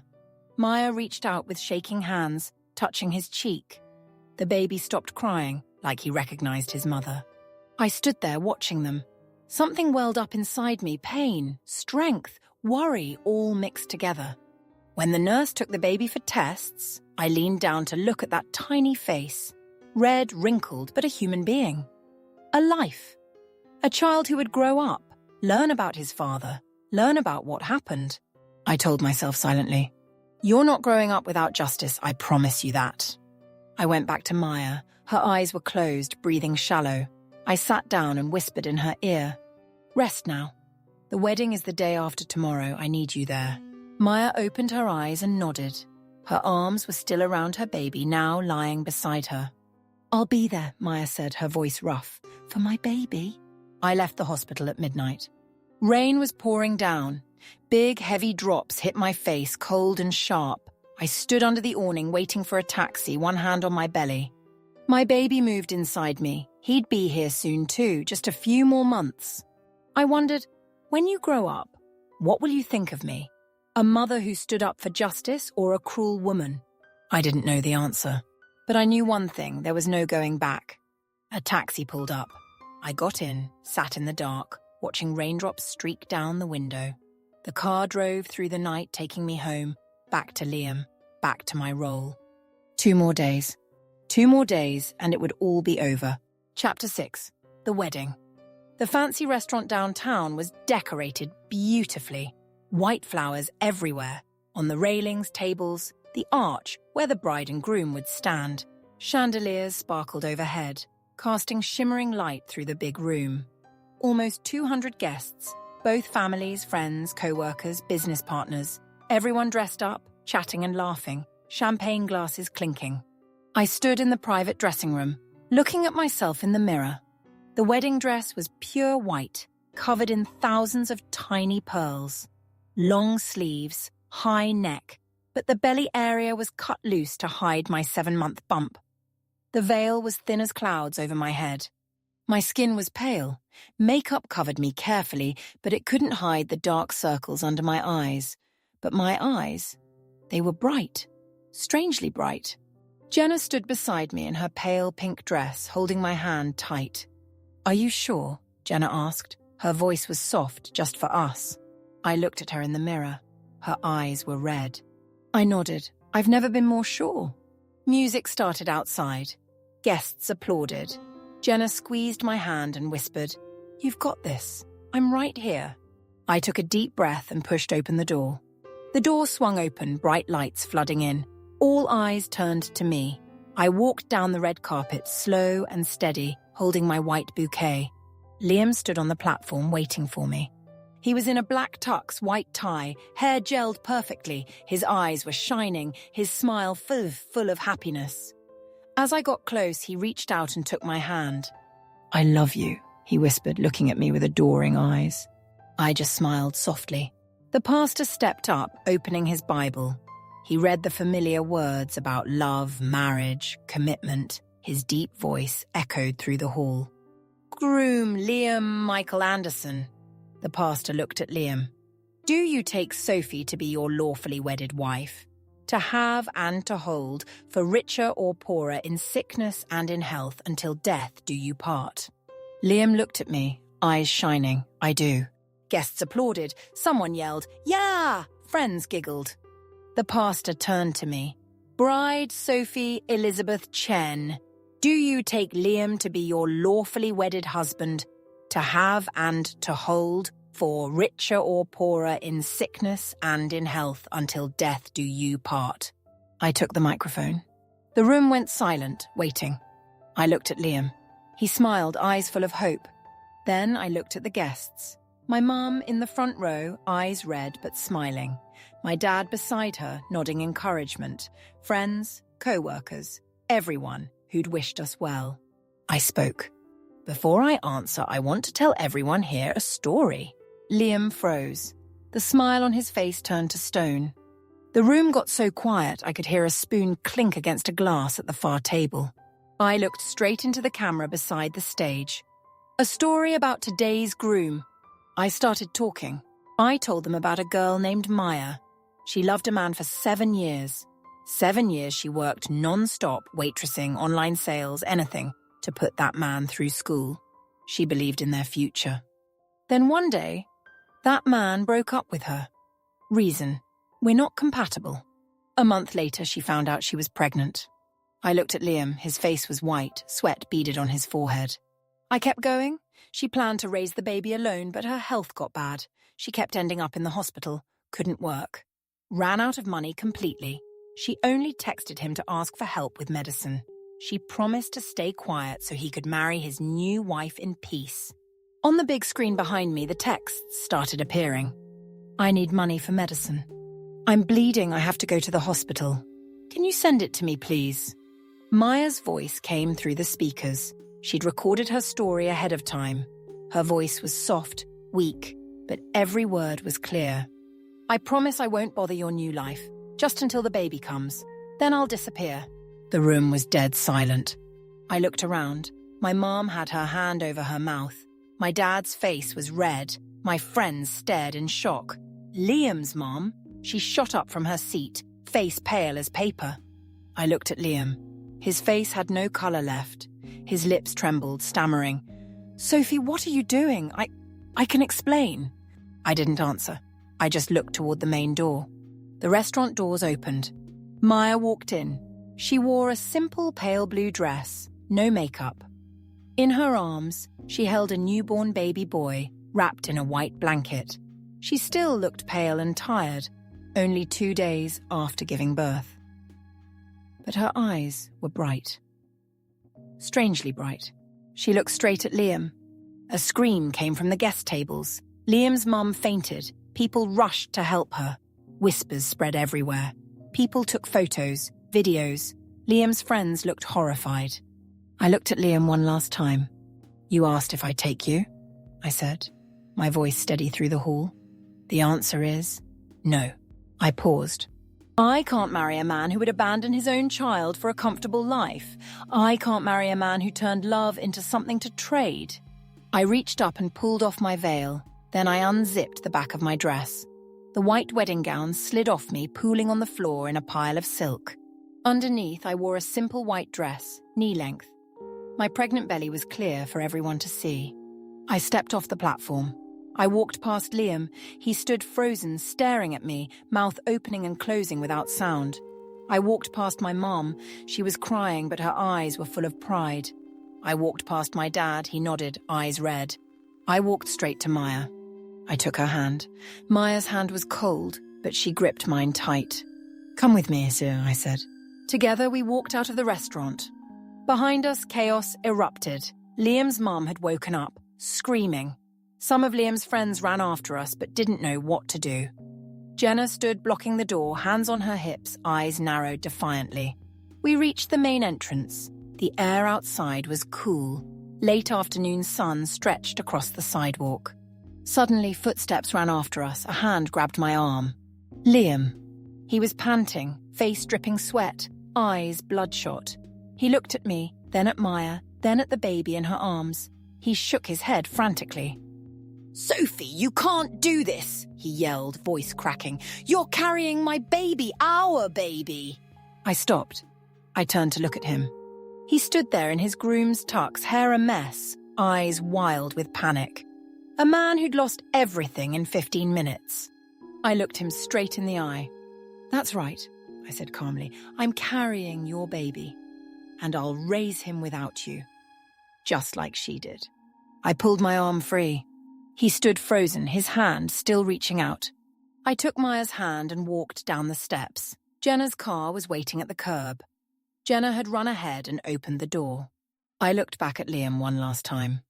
Maya reached out with shaking hands, touching his cheek. The baby stopped crying, like he recognized his mother. I stood there watching them. Something welled up inside me, pain, strength, worry, all mixed together. When the nurse took the baby for tests, I leaned down to look at that tiny face. Red, wrinkled, but a human being. A life. A child who would grow up, learn about his father, learn about what happened. I told myself silently, "You're not growing up without justice, I promise you that." I went back to Maya. Her eyes were closed, breathing shallow. I sat down and whispered in her ear, "Rest now. The wedding is the day after tomorrow. I need you there." Maya opened her eyes and nodded. Her arms were still around her baby, now lying beside her. "I'll be there," Maya said, her voice rough. "For my baby." I left the hospital at midnight. Rain was pouring down. Big, heavy drops hit my face, cold and sharp. I stood under the awning waiting for a taxi, one hand on my belly. My baby moved inside me. He'd be here soon too, just a few more months. I wondered, when you grow up, what will you think of me? A mother who stood up for justice or a cruel woman? I didn't know the answer. But I knew one thing, there was no going back. A taxi pulled up. I got in, sat in the dark, watching raindrops streak down the window. The car drove through the night, taking me home, back to Liam, back to my role. 2 more days. 2 more days, and it would all be over. Chapter 6. The Wedding. The fancy restaurant downtown was decorated beautifully. White flowers everywhere. On the railings, tables, the arch where the bride and groom would stand. Chandeliers sparkled overhead, casting shimmering light through the big room. Almost 200 guests, both families, friends, co-workers, business partners. Everyone dressed up, chatting and laughing, champagne glasses clinking. I stood in the private dressing room, looking at myself in the mirror. The wedding dress was pure white, covered in thousands of tiny pearls. Long sleeves, high neck, but the belly area was cut loose to hide my 7-month bump. The veil was thin as clouds over my head. My skin was pale. Makeup covered me carefully, but it couldn't hide the dark circles under my eyes. But my eyes, they were bright, strangely bright. Jenna stood beside me in her pale pink dress, holding my hand tight. "Are you sure?" Jenna asked. Her voice was soft, just for us. I looked at her in the mirror. Her eyes were red. I nodded. I've never been more sure. Music started outside. Guests applauded. Jenna squeezed my hand and whispered, "You've got this. I'm right here." I took a deep breath and pushed open the door. The door swung open, bright lights flooding in. All eyes turned to me. I walked down the red carpet, slow and steady, holding my white bouquet. Liam stood on the platform waiting for me. He was in a black tux, white tie, hair gelled perfectly. His eyes were shining, his smile full of happiness. As I got close, he reached out and took my hand. "I love you," he whispered, looking at me with adoring eyes. I just smiled softly. The pastor stepped up, opening his Bible. He read the familiar words about love, marriage, commitment. His deep voice echoed through the hall. "Groom Liam Michael Anderson." The pastor looked at Liam. "Do you take Sophie to be your lawfully wedded wife? To have and to hold, for richer or poorer, in sickness and in health, until death do you part?" Liam looked at me, eyes shining. "I do." Guests applauded. Someone yelled, "Yeah!" Friends giggled. The pastor turned to me. "Bride Sophie Elizabeth Chen, do you take Liam to be your lawfully wedded husband, to have and to hold, for richer or poorer, in sickness and in health, until death do you part?" I took the microphone. The room went silent, waiting. I looked at Liam. He smiled, eyes full of hope. Then I looked at the guests. My mum in the front row, eyes red but smiling. My dad beside her, nodding encouragement. Friends, co-workers, everyone who'd wished us well. I spoke. "Before I answer, I want to tell everyone here a story." Liam froze. The smile on his face turned to stone. The room got so quiet I could hear a spoon clink against a glass at the far table. I looked straight into the camera beside the stage. "A story about today's groom." I started talking. I told them about a girl named Maya. She loved a man for 7 years. 7 years she worked non-stop, waitressing, online sales, anything, to put that man through school. She believed in their future. Then one day, that man broke up with her. Reason: we're not compatible. A month later, she found out she was pregnant. I looked at Liam. His face was white, sweat beaded on his forehead. I kept going. She planned to raise the baby alone, but her health got bad. She kept ending up in the hospital, couldn't work. Ran out of money completely. She only texted him to ask for help with medicine. She promised to stay quiet so he could marry his new wife in peace. On the big screen behind me, the texts started appearing. I need money for medicine. I'm bleeding. I have to go to the hospital. Can you send it to me, please? Maya's voice came through the speakers. She'd recorded her story ahead of time. Her voice was soft, weak, but every word was clear. I promise I won't bother your new life, just until the baby comes. Then I'll disappear. The room was dead silent. I looked around. My mom had her hand over her mouth. My dad's face was red. My friends stared in shock. Liam's mom, she shot up from her seat, face pale as paper. I looked at Liam. His face had no color left. His lips trembled, stammering. Sophie, what are you doing? I can explain. I didn't answer. I just looked toward the main door. The restaurant doors opened. Maya walked in. She wore a simple pale blue dress, no makeup. In her arms, she held a newborn baby boy wrapped in a white blanket. She still looked pale and tired, only 2 days after giving birth. But her eyes were bright. Strangely bright. She looked straight at Liam. A scream came from the guest tables. Liam's mum fainted. People rushed to help her. Whispers spread everywhere. People took photos, videos. Liam's friends looked horrified. I looked at Liam one last time. You asked if I'd take you, I said, my voice steady through the hall. The answer is no. I paused. I can't marry a man who would abandon his own child for a comfortable life. I can't marry a man who turned love into something to trade. I reached up and pulled off my veil. Then I unzipped the back of my dress. The white wedding gown slid off me, pooling on the floor in a pile of silk. Underneath, I wore a simple white dress, knee-length. My pregnant belly was clear for everyone to see. I stepped off the platform. I walked past Liam. He stood frozen, staring at me, mouth opening and closing without sound. I walked past my mom. She was crying, but her eyes were full of pride. I walked past my dad. He nodded, eyes red. I walked straight to Maya. I took her hand. Maya's hand was cold, but she gripped mine tight. Come with me, sir, I said. Together we walked out of the restaurant. Behind us, chaos erupted. Liam's mom had woken up, screaming. Some of Liam's friends ran after us, but didn't know what to do. Jenna stood blocking the door, hands on her hips, eyes narrowed defiantly. We reached the main entrance. The air outside was cool. Late afternoon sun stretched across the sidewalk. Suddenly, footsteps ran after us. A hand grabbed my arm. Liam. He was panting, face dripping sweat, eyes bloodshot. He looked at me, then at Maya, then at the baby in her arms. He shook his head frantically. Sophie, you can't do this, he yelled, voice cracking. You're carrying my baby, our baby. I stopped. I turned to look at him. He stood there in his groom's tux, hair a mess, eyes wild with panic. A man who'd lost everything in 15 minutes. I looked him straight in the eye. That's right, I said calmly. I'm carrying your baby, and I'll raise him without you, just like she did. I pulled my arm free. He stood frozen, his hand still reaching out. I took Maya's hand and walked down the steps. Jenna's car was waiting at the curb. Jenna had run ahead and opened the door. I looked back at Liam one last time.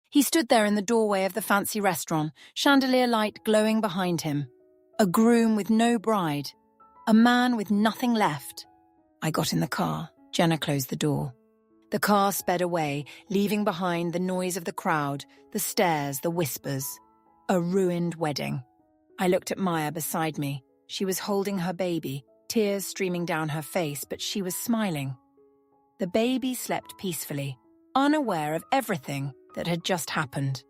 He stood there in the doorway of the fancy restaurant, chandelier light glowing behind him. A groom with no bride. A man with nothing left. I got in the car. Jenna closed the door. The car sped away, leaving behind the noise of the crowd, the stares, the whispers. A ruined wedding. I looked at Maya beside me. She was holding her baby, tears streaming down her face, but she was smiling. The baby slept peacefully, unaware of everything that had just happened.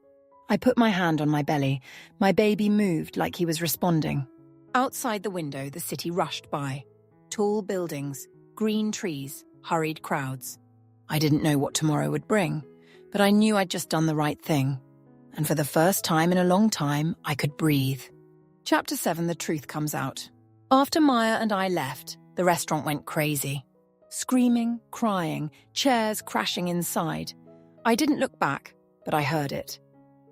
I put my hand on my belly. My baby moved like he was responding. Outside the window, the city rushed by. Tall buildings, green trees, hurried crowds. I didn't know what tomorrow would bring, but I knew I'd just done the right thing. And for the first time in a long time, I could breathe. Chapter 7, the truth comes out. After Maya and I left, the restaurant went crazy. Screaming, crying, chairs crashing inside. I didn't look back, but I heard it.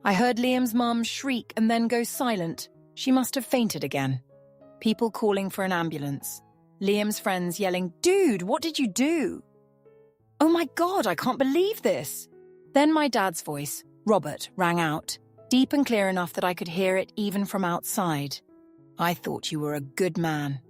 I heard Liam's mum shriek and then go silent. She must have fainted again. People calling for an ambulance. Liam's friends yelling, "Dude, what did you do?" "Oh my God, I can't believe this." Then my dad's voice, Robert, rang out, deep and clear enough that I could hear it even from outside. "I thought you were a good man.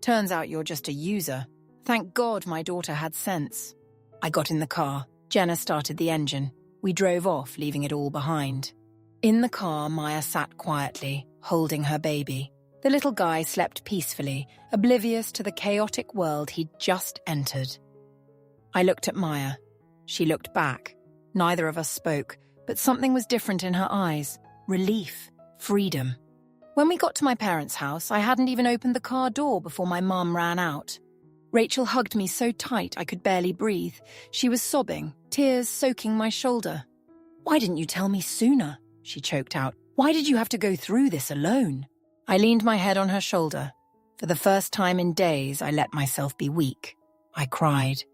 Turns out you're just a user. Thank God my daughter had sense." I got in the car. Jenna started the engine. We drove off, leaving it all behind. In the car, Maya sat quietly, holding her baby. The little guy slept peacefully, oblivious to the chaotic world he'd just entered. I looked at Maya. She looked back. Neither of us spoke, but something was different in her eyes. Relief. Freedom. When we got to my parents' house, I hadn't even opened the car door before my mum ran out. Rachel hugged me so tight I could barely breathe. She was sobbing, tears soaking my shoulder. "Why didn't you tell me sooner?" she choked out. "Why did you have to go through this alone?" I leaned my head on her shoulder. For the first time in days, I let myself be weak. I cried.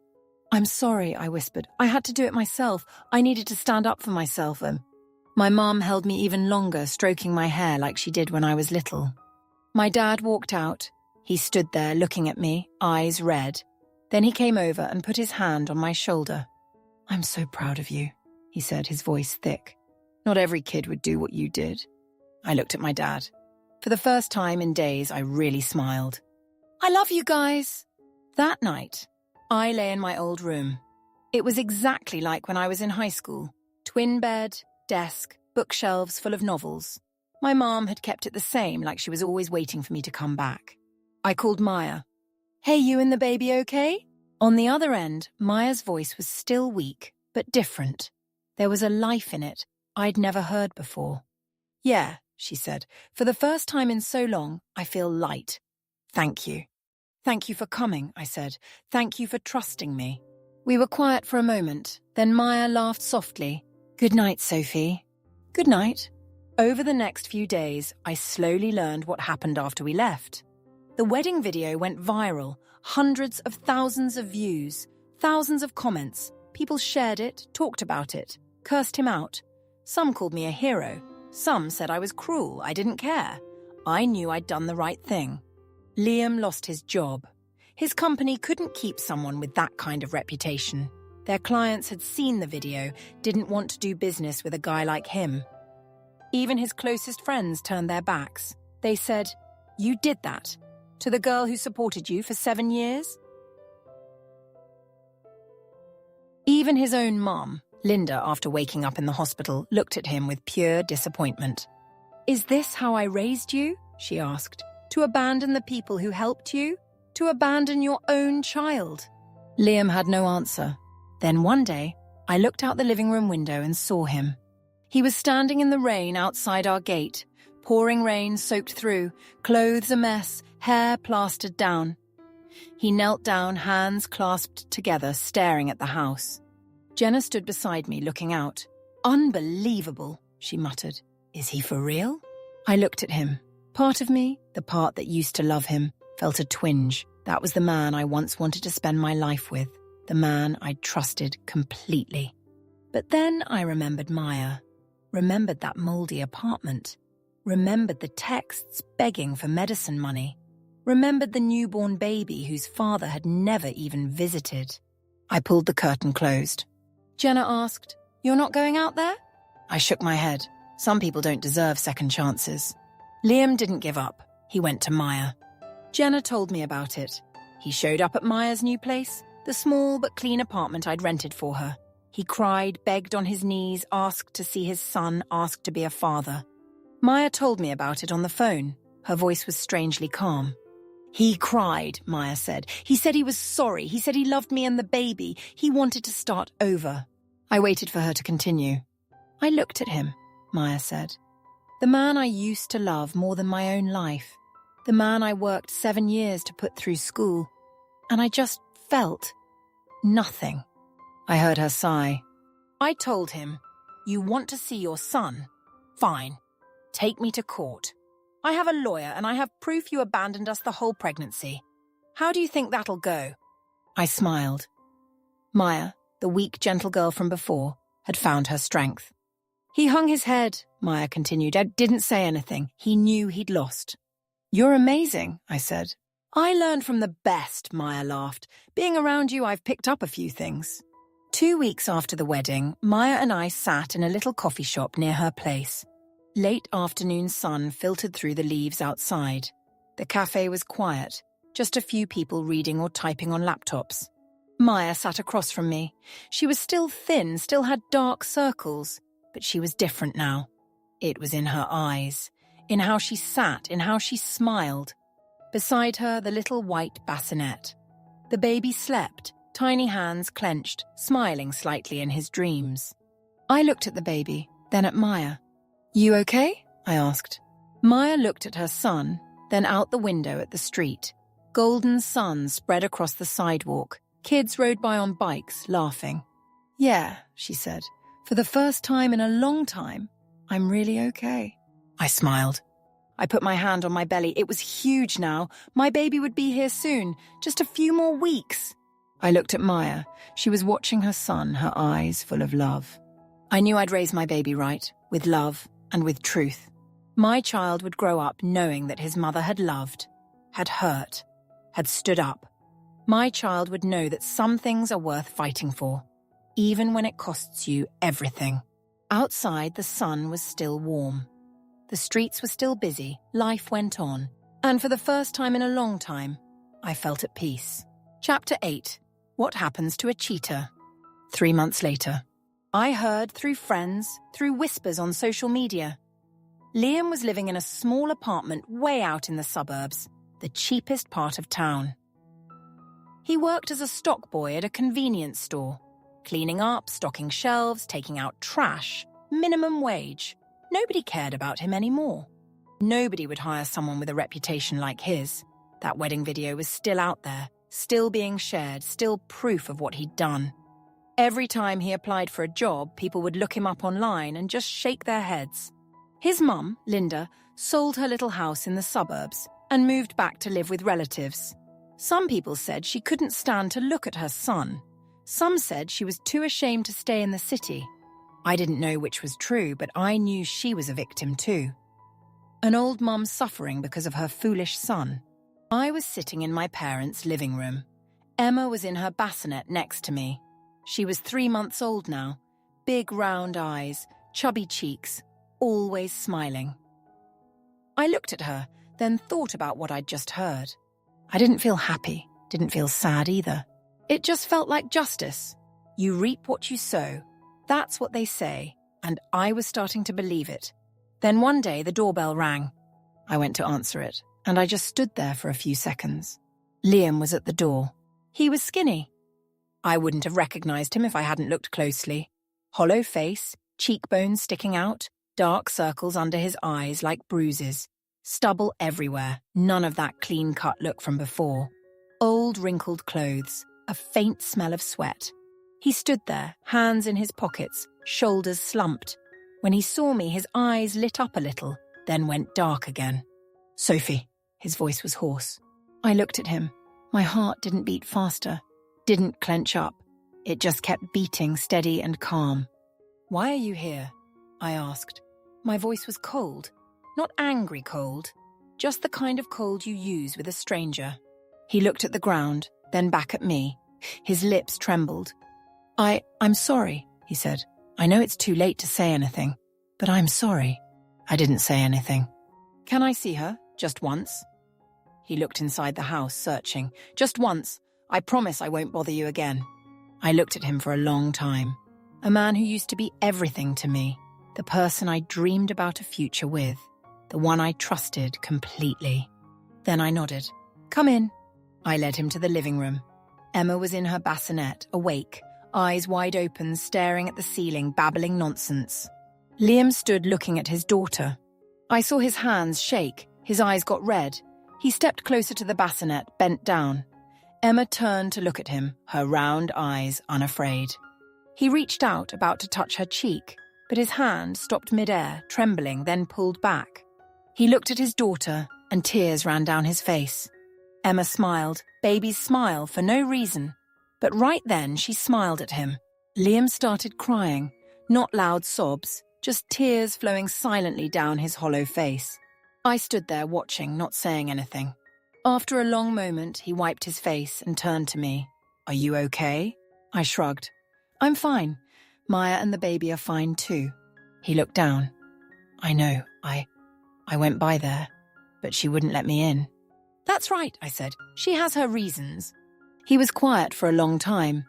"I'm sorry," I whispered. "I had to do it myself. I needed to stand up for myself." My mum held me even longer, stroking my hair like she did when I was little. My dad walked out. He stood there looking at me, eyes red. Then he came over and put his hand on my shoulder. "I'm so proud of you," he said, his voice thick. "Not every kid would do what you did." I looked at my dad. For the first time in days, I really smiled. "I love you guys." That night, I lay in my old room. It was exactly like when I was in high school. Twin bed, desk, bookshelves full of novels. My mom had kept it the same, like she was always waiting for me to come back. I called Maya. "Hey, you and the baby okay?" On the other end, Maya's voice was still weak, but different. There was a life in it I'd never heard before. "Yeah," she said. "For the first time in so long, I feel light. Thank you." "Thank you for coming," I said. "Thank you for trusting me." We were quiet for a moment. Then Maya laughed softly. "Good night, Sophie." "Good night." Over the next few days, I slowly learned what happened after we left. The wedding video went viral, hundreds of thousands of views, thousands of comments. People shared it, talked about it, cursed him out. Some called me a hero. Some said I was cruel, I didn't care. I knew I'd done the right thing. Liam lost his job. His company couldn't keep someone with that kind of reputation. Their clients had seen the video, didn't want to do business with a guy like him. Even his closest friends turned their backs. They said, "You did that? To the girl who supported you for 7 years?" Even his own mom, Linda, after waking up in the hospital, looked at him with pure disappointment. "Is this how I raised you?" she asked. "To abandon the people who helped you? To abandon your own child?" Liam had no answer. Then one day, I looked out the living room window and saw him. He was standing in the rain outside our gate, pouring rain soaked through, clothes a mess, hair plastered down. He knelt down, hands clasped together, staring at the house. Jenna stood beside me, looking out. "Unbelievable," she muttered. "Is he for real?" I looked at him. Part of me, the part that used to love him, felt a twinge. That was the man I once wanted to spend my life with, the man I'd trusted completely. But then I remembered Maya, remembered that moldy apartment, remembered the texts begging for medicine money, remembered the newborn baby whose father had never even visited. I pulled the curtain closed. Jenna asked, "You're not going out there?" I shook my head. Some people don't deserve second chances. Liam didn't give up. He went to Maya. Jenna told me about it. He showed up at Maya's new place, the small but clean apartment I'd rented for her. He cried, begged on his knees, asked to see his son, asked to be a father. Maya told me about it on the phone. Her voice was strangely calm. "He cried," Maya said. "He said he was sorry. He said he loved me and the baby. He wanted to start over." I waited for her to continue. "I looked at him," Maya said. "The man I used to love more than my own life. The man I worked 7 years to put through school. And I just felt nothing." I heard her sigh. I told him, "You want to see your son? Fine. Take me to court. I have a lawyer and I have proof you abandoned us the whole pregnancy. How do you think that'll go?" I smiled. Maya, the weak, gentle girl from before, had found her strength. "He hung his head," Maya continued. "I didn't say anything. He knew he'd lost." "You're amazing," I said. "I learned from the best," Maya laughed. "Being around you, I've picked up a few things." 2 weeks after the wedding, Maya and I sat in a little coffee shop near her place. Late afternoon sun filtered through the leaves outside. The cafe was quiet, just a few people reading or typing on laptops. Maya sat across from me. She was still thin, still had dark circles, but she was different now. It was in her eyes, in how she sat, in how she smiled. Beside her, the little white bassinet. The baby slept, tiny hands clenched, smiling slightly in his dreams. I looked at the baby, then at Maya. "You okay?" I asked. Maya looked at her son, then out the window at the street. Golden sun spread across the sidewalk. Kids rode by on bikes, laughing. "Yeah," she said. "For the first time in a long time, I'm really okay." I smiled. I put my hand on my belly. It was huge now. My baby would be here soon, just a few more weeks. I looked at Maya. She was watching her son, her eyes full of love. I knew I'd raise my baby right, with love and with truth. My child would grow up knowing that his mother had loved, had hurt, had stood up. My child would know that some things are worth fighting for, even when it costs you everything. Outside, the sun was still warm. The streets were still busy, life went on, and for the first time in a long time, I felt at peace. Chapter 8. What happens to a cheater? 3 months later. I heard through friends, through whispers on social media. Liam was living in a small apartment way out in the suburbs, the cheapest part of town. He worked as a stock boy at a convenience store, cleaning up, stocking shelves, taking out trash, minimum wage. Nobody cared about him anymore. Nobody would hire someone with a reputation like his. That wedding video was still out there, still being shared, still proof of what he'd done. Every time he applied for a job, people would look him up online and just shake their heads. His mum, Linda, sold her little house in the suburbs and moved back to live with relatives. Some people said she couldn't stand to look at her son. Some said she was too ashamed to stay in the city. I didn't know which was true, but I knew she was a victim too. An old mum suffering because of her foolish son. I was sitting in my parents' living room. Emma was in her bassinet next to me. She was 3 months old now. Big round eyes, chubby cheeks, always smiling. I looked at her, then thought about what I'd just heard. I didn't feel happy, didn't feel sad either. It just felt like justice. You reap what you sow. That's what they say, and I was starting to believe it. Then one day the doorbell rang. I went to answer it, and I just stood there for a few seconds. Liam was at the door. He was skinny. I wouldn't have recognized him if I hadn't looked closely. Hollow face, cheekbones sticking out, dark circles under his eyes like bruises. Stubble everywhere, none of that clean-cut look from before. Old, wrinkled clothes, a faint smell of sweat. He stood there, hands in his pockets, shoulders slumped. When he saw me, his eyes lit up a little, then went dark again. "Sophie," his voice was hoarse. I looked at him. My heart didn't beat faster, didn't clench up. It just kept beating steady and calm. "Why are you here?" I asked. My voice was cold. Not angry cold, just the kind of cold you use with a stranger. He looked at the ground, then back at me. His lips trembled. I'm sorry, he said. "I know it's too late to say anything, but I'm sorry." I didn't say anything. "Can I see her? Just once?" He looked inside the house, searching. "Just once. I promise I won't bother you again." I looked at him for a long time. A man who used to be everything to me, the person I dreamed about a future with. The one I trusted completely. Then I nodded. "Come in." I led him to the living room. Emma was in her bassinet, awake, eyes wide open, staring at the ceiling, babbling nonsense. Liam stood looking at his daughter. I saw his hands shake, his eyes got red. He stepped closer to the bassinet, bent down. Emma turned to look at him, her round eyes unafraid. He reached out, about to touch her cheek, but his hand stopped mid-air, trembling, then pulled back. He looked at his daughter, and tears ran down his face. Emma smiled, babies smile for no reason. But right then she smiled at him. Liam started crying, not loud sobs, just tears flowing silently down his hollow face. I stood there watching, not saying anything. After a long moment, he wiped his face and turned to me. "Are you okay?" I shrugged. I'm fine. Maya and the baby are fine too. He looked down. I know, I went by there, but she wouldn't let me in. That's right, I said. She has her reasons. He was quiet for a long time.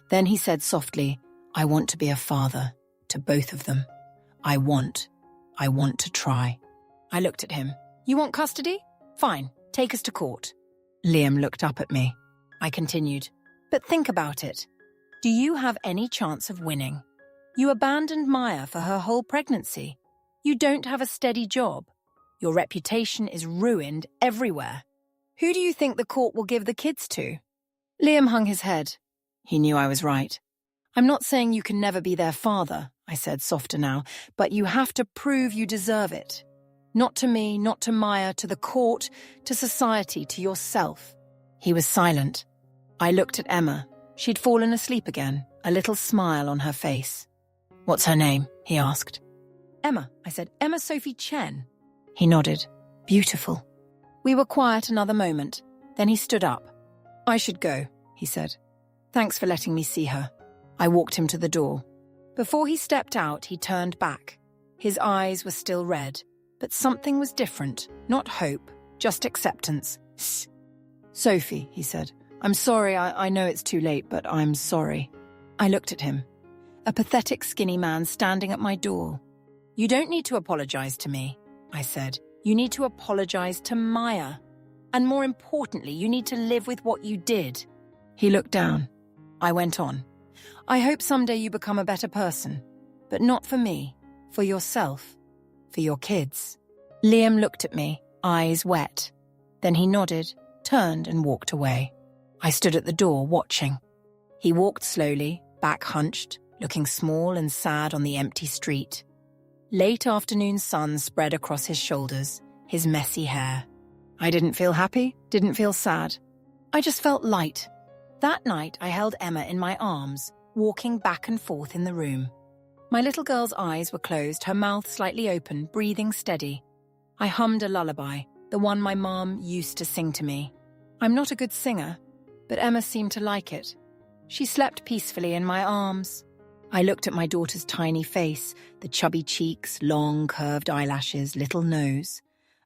Then he said softly, I want to be a father to both of them. I want to try. I looked at him. You want custody? Fine, take us to court. Liam looked up at me. I continued, but think about it. Do you have any chance of winning? You abandoned Maya for her whole pregnancy. You don't have a steady job. Your reputation is ruined everywhere. Who do you think the court will give the kids to? Liam hung his head. He knew I was right. I'm not saying you can never be their father, I said softer now, but you have to prove you deserve it. Not to me, not to Maya, to the court, to society, to yourself. He was silent. I looked at Emma. She'd fallen asleep again, a little smile on her face. What's her name? He asked. Emma, I said. Emma Sophie Chen. He nodded. Beautiful. We were quiet another moment. Then he stood up. I should go, he said. Thanks for letting me see her. I walked him to the door. Before he stepped out, he turned back. His eyes were still red, but something was different. Not hope, just acceptance. Sophie, he said. I'm sorry, I know it's too late, but I'm sorry. I looked at him. A pathetic skinny man standing at my door. You don't need to apologize to me, I said. You need to apologize to Maya. And more importantly, you need to live with what you did. He looked down. I went on. I hope someday you become a better person. But not for me. For yourself. For your kids. Liam looked at me, eyes wet. Then he nodded, turned and walked away. I stood at the door, watching. He walked slowly, back hunched, looking small and sad on the empty street. Late afternoon sun spread across his shoulders, his messy hair. I didn't feel happy, didn't feel sad. I just felt light. That night, I held Emma in my arms, walking back and forth in the room. My little girl's eyes were closed, her mouth slightly open, breathing steady. I hummed a lullaby, the one my mom used to sing to me. I'm not a good singer, but Emma seemed to like it. She slept peacefully in my arms. I looked at my daughter's tiny face, the chubby cheeks, long, curved eyelashes, little nose.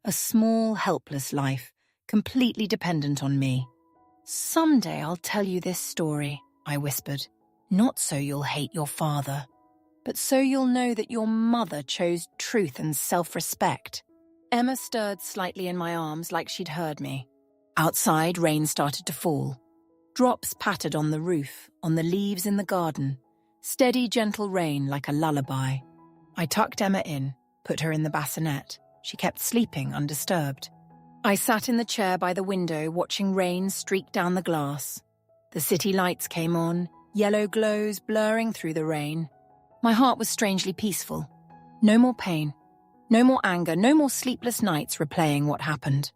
A small, helpless life, completely dependent on me. Someday I'll tell you this story, I whispered. Not so you'll hate your father, but so you'll know that your mother chose truth and self-respect. Emma stirred slightly in my arms like she'd heard me. Outside, rain started to fall. Drops pattered on the roof, on the leaves in the garden. Steady, gentle rain like a lullaby. I tucked Emma in, put her in the bassinet. She kept sleeping undisturbed. I sat in the chair by the window watching rain streak down the glass. The city lights came on, yellow glows blurring through the rain. My heart was strangely peaceful. No more pain. No more anger, no more sleepless nights replaying what happened.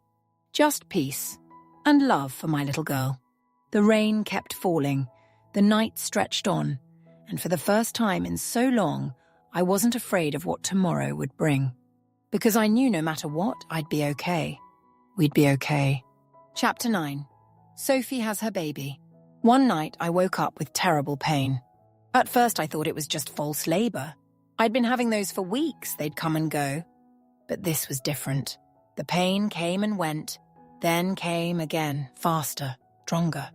Just peace and love for my little girl. The rain kept falling. The night stretched on. And for the first time in so long, I wasn't afraid of what tomorrow would bring. Because I knew no matter what, I'd be okay. We'd be okay. Chapter 9. Sophie has her baby. One night, I woke up with terrible pain. At first, I thought it was just false labor. I'd been having those for weeks, they'd come and go. But this was different. The pain came and went, then came again, faster, stronger.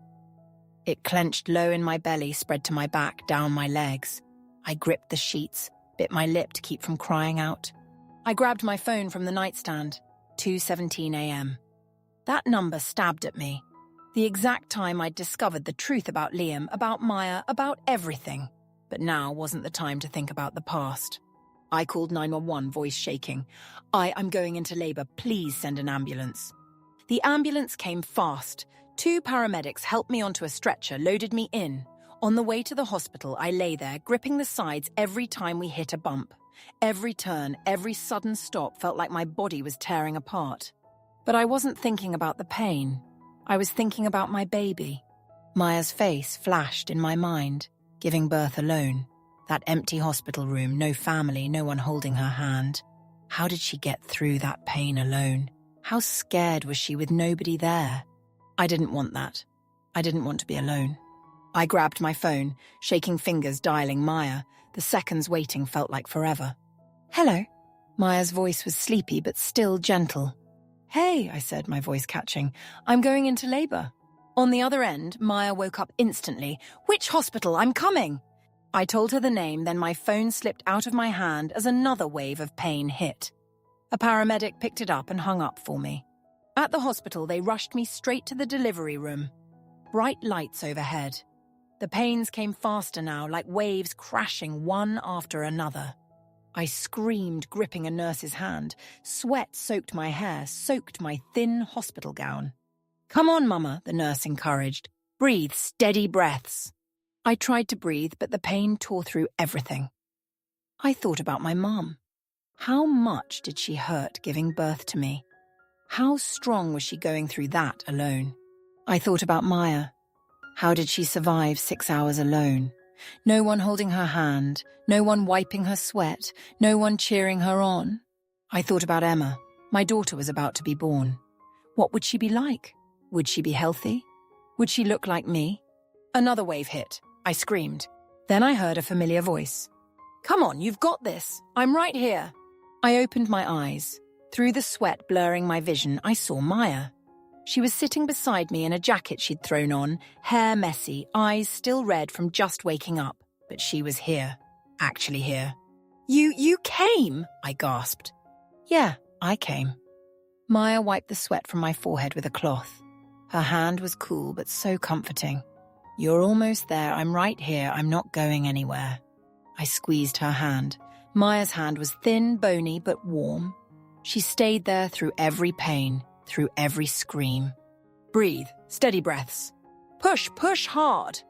It clenched low in my belly, spread to my back, down my legs. I gripped the sheets, bit my lip to keep from crying out. I grabbed my phone from the nightstand, 2:17 a.m. That number stabbed at me. The exact time I'd discovered the truth about Liam, about Maya, about everything. But now wasn't the time to think about the past. I called 911, voice shaking. I'm going into labor. Please send an ambulance. The ambulance came fast. 2 paramedics helped me onto a stretcher, loaded me in. On the way to the hospital, I lay there, gripping the sides every time we hit a bump. Every turn, every sudden stop felt like my body was tearing apart. But I wasn't thinking about the pain. I was thinking about my baby. Maya's face flashed in my mind, giving birth alone. That empty hospital room, no family, no one holding her hand. How did she get through that pain alone? How scared was she with nobody there? I didn't want that. I didn't want to be alone. I grabbed my phone, shaking fingers dialing Maya. The seconds waiting felt like forever. "Hello." Maya's voice was sleepy but still gentle. "Hey," I said, my voice catching. "I'm going into labor." On the other end, Maya woke up instantly. "Which hospital? I'm coming." I told her the name, then my phone slipped out of my hand as another wave of pain hit. A paramedic picked it up and hung up for me. At the hospital, they rushed me straight to the delivery room. Bright lights overhead. The pains came faster now, like waves crashing one after another. I screamed, gripping a nurse's hand. Sweat soaked my hair, soaked my thin hospital gown. "Come on, Mama," the nurse encouraged. "Breathe, steady breaths." I tried to breathe, but the pain tore through everything. I thought about my mom. How much did she hurt giving birth to me? How strong was she going through that alone? I thought about Maya. How did she survive 6 hours alone? No one holding her hand, no one wiping her sweat, no one cheering her on. I thought about Emma. My daughter was about to be born. What would she be like? Would she be healthy? Would she look like me? Another wave hit. I screamed. Then I heard a familiar voice. "Come on, you've got this. I'm right here." I opened my eyes. Through the sweat blurring my vision, I saw Maya. She was sitting beside me in a jacket she'd thrown on, hair messy, eyes still red from just waking up. But she was here. Actually here. You came?" I gasped. "Yeah, I came." Maya wiped the sweat from my forehead with a cloth. Her hand was cool but so comforting. "You're almost there. I'm right here. I'm not going anywhere." I squeezed her hand. Maya's hand was thin, bony, but warm. She stayed there through every pain, through every scream. "Breathe, steady breaths. Push hard.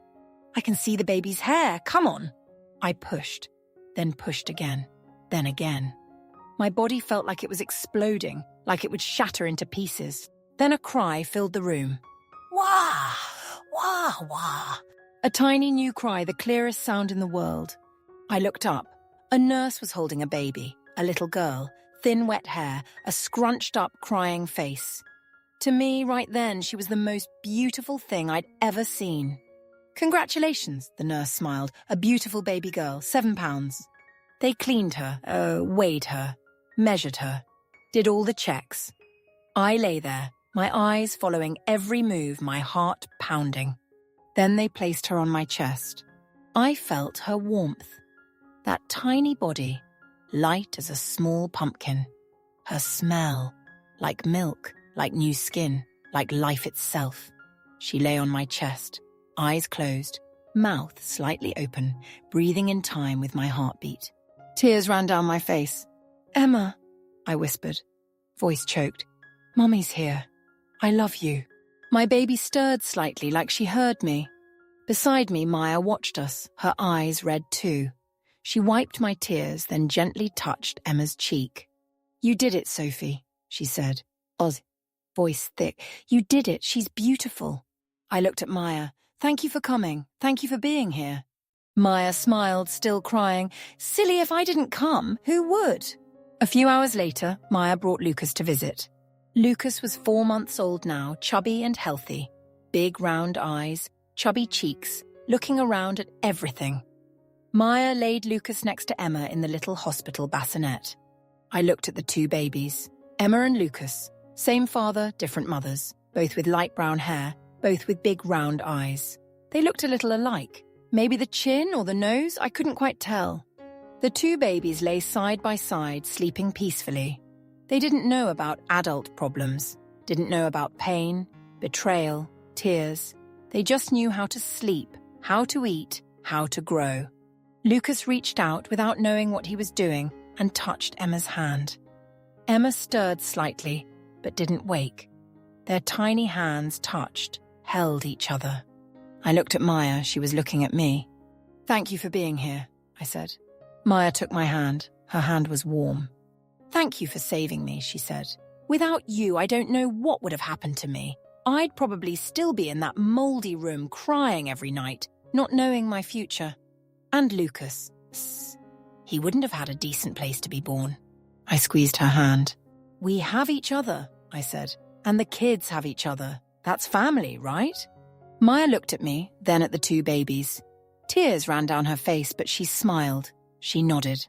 I can see the baby's hair. Come on." I pushed, then pushed again, then again. My body felt like it was exploding, like it would shatter into pieces. Then a cry filled the room. "Wah! Wah! Wah!" A tiny new cry, the clearest sound in the world. I looked up. A nurse was holding a baby, a little girl, thin wet hair, a scrunched up crying face. To me, right then, she was the most beautiful thing I'd ever seen. "Congratulations," the nurse smiled. "A beautiful baby girl, 7 pounds. They cleaned her, weighed her, measured her, did all the checks. I lay there, my eyes following every move, my heart pounding. Then they placed her on my chest. I felt her warmth. That tiny body, light as a small pumpkin. Her smell, like milk, like new skin, like life itself. She lay on my chest, eyes closed, mouth slightly open, breathing in time with my heartbeat. Tears ran down my face. "Emma," I whispered, voice choked. "Mummy's here. I love you." My baby stirred slightly like she heard me. Beside me, Maya watched us, her eyes red too. She wiped my tears, then gently touched Emma's cheek. "You did it, Sophie," she said. Oz, voice thick. "You did it. She's beautiful." I looked at Maya. "Thank you for coming. Thank you for being here." Maya smiled, still crying. "Silly, if I didn't come, who would?" A few hours later, Maya brought Lucas to visit. Lucas was 4 months old now, chubby and healthy. Big round eyes, chubby cheeks, looking around at everything. Maya laid Lucas next to Emma in the little hospital bassinet. I looked at the 2 babies, Emma and Lucas, same father, different mothers, both with light brown hair, both with big round eyes. They looked a little alike. Maybe the chin or the nose, I couldn't quite tell. The 2 babies lay side by side, sleeping peacefully. They didn't know about adult problems, didn't know about pain, betrayal, tears. They just knew how to sleep, how to eat, how to grow. Lucas reached out without knowing what he was doing and touched Emma's hand. Emma stirred slightly, but didn't wake. Their tiny hands touched, held each other. I looked at Maya. She was looking at me. "Thank you for being here," I said. Maya took my hand. Her hand was warm. "Thank you for saving me," she said. "Without you, I don't know what would have happened to me. I'd probably still be in that moldy room crying every night, not knowing my future. And Lucas. He wouldn't have had a decent place to be born." I squeezed her hand. "We have each other," I said. "And the kids have each other. That's family, right?" Maya looked at me, then at the two babies. Tears ran down her face, but she smiled. She nodded.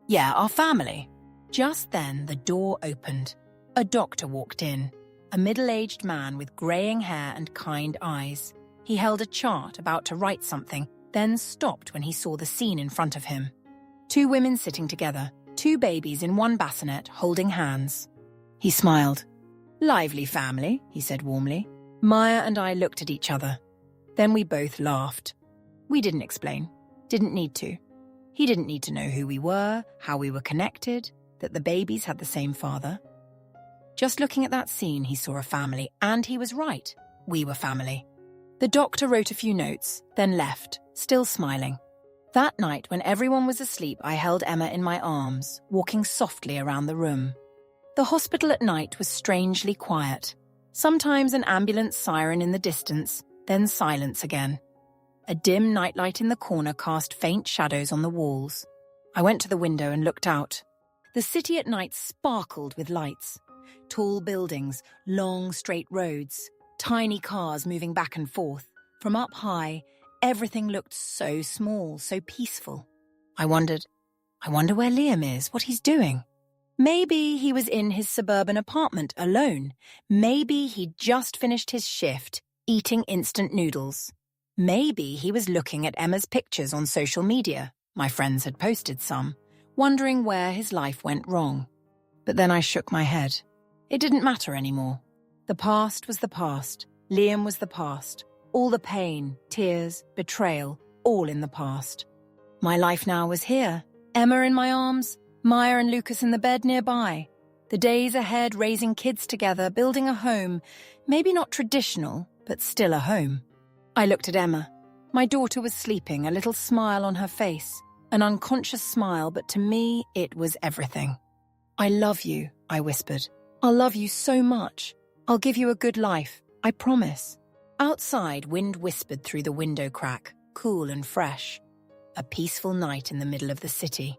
Yeah, our family. Just then, the door opened. A doctor walked in. A middle-aged man with greying hair and kind eyes. He held a chart, about to write something, then stopped when he saw the scene in front of him. Two women sitting together, two babies in one bassinet, holding hands. He smiled. Lively family, he said warmly. Maya and I looked at each other. Then we both laughed. We didn't explain. Didn't need to. He didn't need to know who we were, how we were connected, that the babies had the same father. Just looking at that scene, he saw a family, and he was right. We were family. The doctor wrote a few notes, then left, still smiling. That night, when everyone was asleep, I held Emma in my arms, walking softly around the room. The hospital at night was strangely quiet. Sometimes an ambulance siren in the distance, then silence again. A dim nightlight in the corner cast faint shadows on the walls. I went to the window and looked out. The city at night sparkled with lights. Tall buildings, long straight roads, tiny cars moving back and forth. From up high, everything looked so small, so peaceful. I wonder where Liam is, what he's doing. Maybe he was in his suburban apartment alone. Maybe he'd just finished his shift, eating instant noodles. Maybe he was looking at Emma's pictures on social media. My friends had posted some, wondering where his life went wrong. But then I shook my head. It didn't matter anymore. The past was the past. Liam was the past. All the pain, tears, betrayal, all in the past. My life now was here. Emma in my arms, Maya and Lucas in the bed nearby. The days ahead, raising kids together, building a home. Maybe not traditional, but still a home. I looked at Emma. My daughter was sleeping, a little smile on her face. An unconscious smile, but to me, it was everything. I love you, I whispered. I'll love you so much. I'll give you a good life, I promise. Outside, wind whispered through the window crack, cool and fresh. A peaceful night in the middle of the city.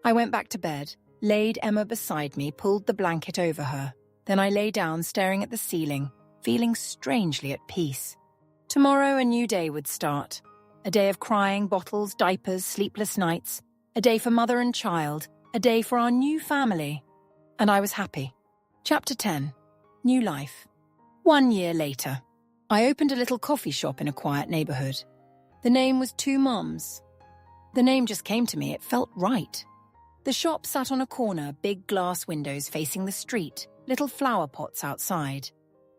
I went back to bed, laid Emma beside me, pulled the blanket over her. Then I lay down, staring at the ceiling, feeling strangely at peace. Tomorrow a new day would start. A day of crying, bottles, diapers, sleepless nights. A day for mother and child. A day for our new family. And I was happy. Chapter 10. New Life. 1 year later. I opened a little coffee shop in a quiet neighborhood. The name was Two Mums. The name just came to me, it felt right. The shop sat on a corner, big glass windows facing the street, little flower pots outside.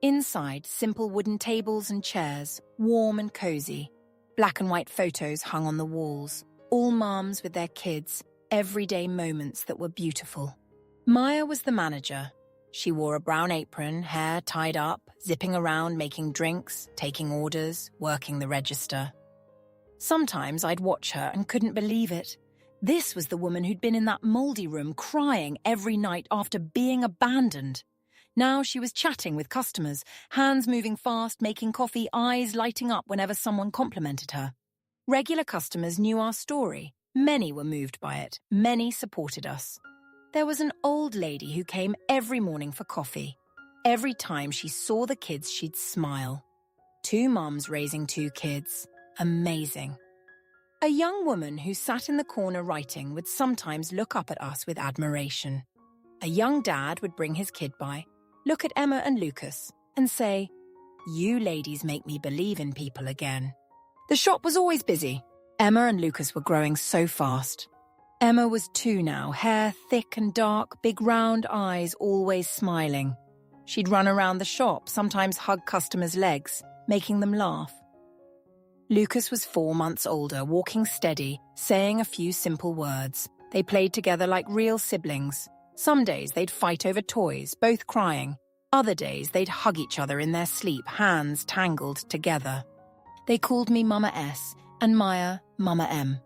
Inside, simple wooden tables and chairs, warm and cozy. Black and white photos hung on the walls, all mums with their kids, everyday moments that were beautiful. Maya was the manager. She wore a brown apron, hair tied up, zipping around making drinks, taking orders, working the register. Sometimes I'd watch her and couldn't believe it. This was the woman who'd been in that moldy room crying every night after being abandoned. Now she was chatting with customers, hands moving fast, making coffee, eyes lighting up whenever someone complimented her. Regular customers knew our story. Many were moved by it. Many supported us. There was an old lady who came every morning for coffee. Every time she saw the kids, she'd smile. Two mums raising two kids. Amazing. A young woman who sat in the corner writing would sometimes look up at us with admiration. A young dad would bring his kid by, look at Emma and Lucas, and say, "You ladies make me believe in people again." The shop was always busy. Emma and Lucas were growing so fast. Emma was 2 now, hair thick and dark, big round eyes, always smiling. She'd run around the shop, sometimes hug customers' legs, making them laugh. Lucas was 4 months older, walking steady, saying a few simple words. They played together like real siblings. Some days they'd fight over toys, both crying. Other days they'd hug each other in their sleep, hands tangled together. They called me Mama S and Maya Mama M.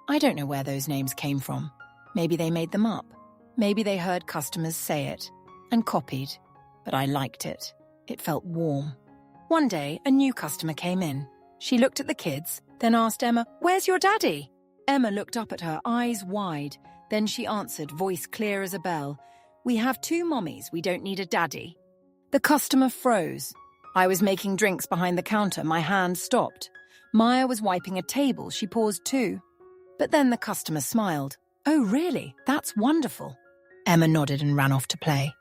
I don't know where those names came from. Maybe they made them up. Maybe they heard customers say it and copied. But I liked it. It felt warm. One day, a new customer came in. She looked at the kids, then asked Emma, "Where's your daddy?" Emma looked up at her, eyes wide. Then she answered, voice clear as a bell, "We have 2 mommies, we don't need a daddy." The customer froze. I was making drinks behind the counter. My hand stopped. Maya was wiping a table. She paused too. But then the customer smiled. "Oh, really? That's wonderful." Emma nodded and ran off to play.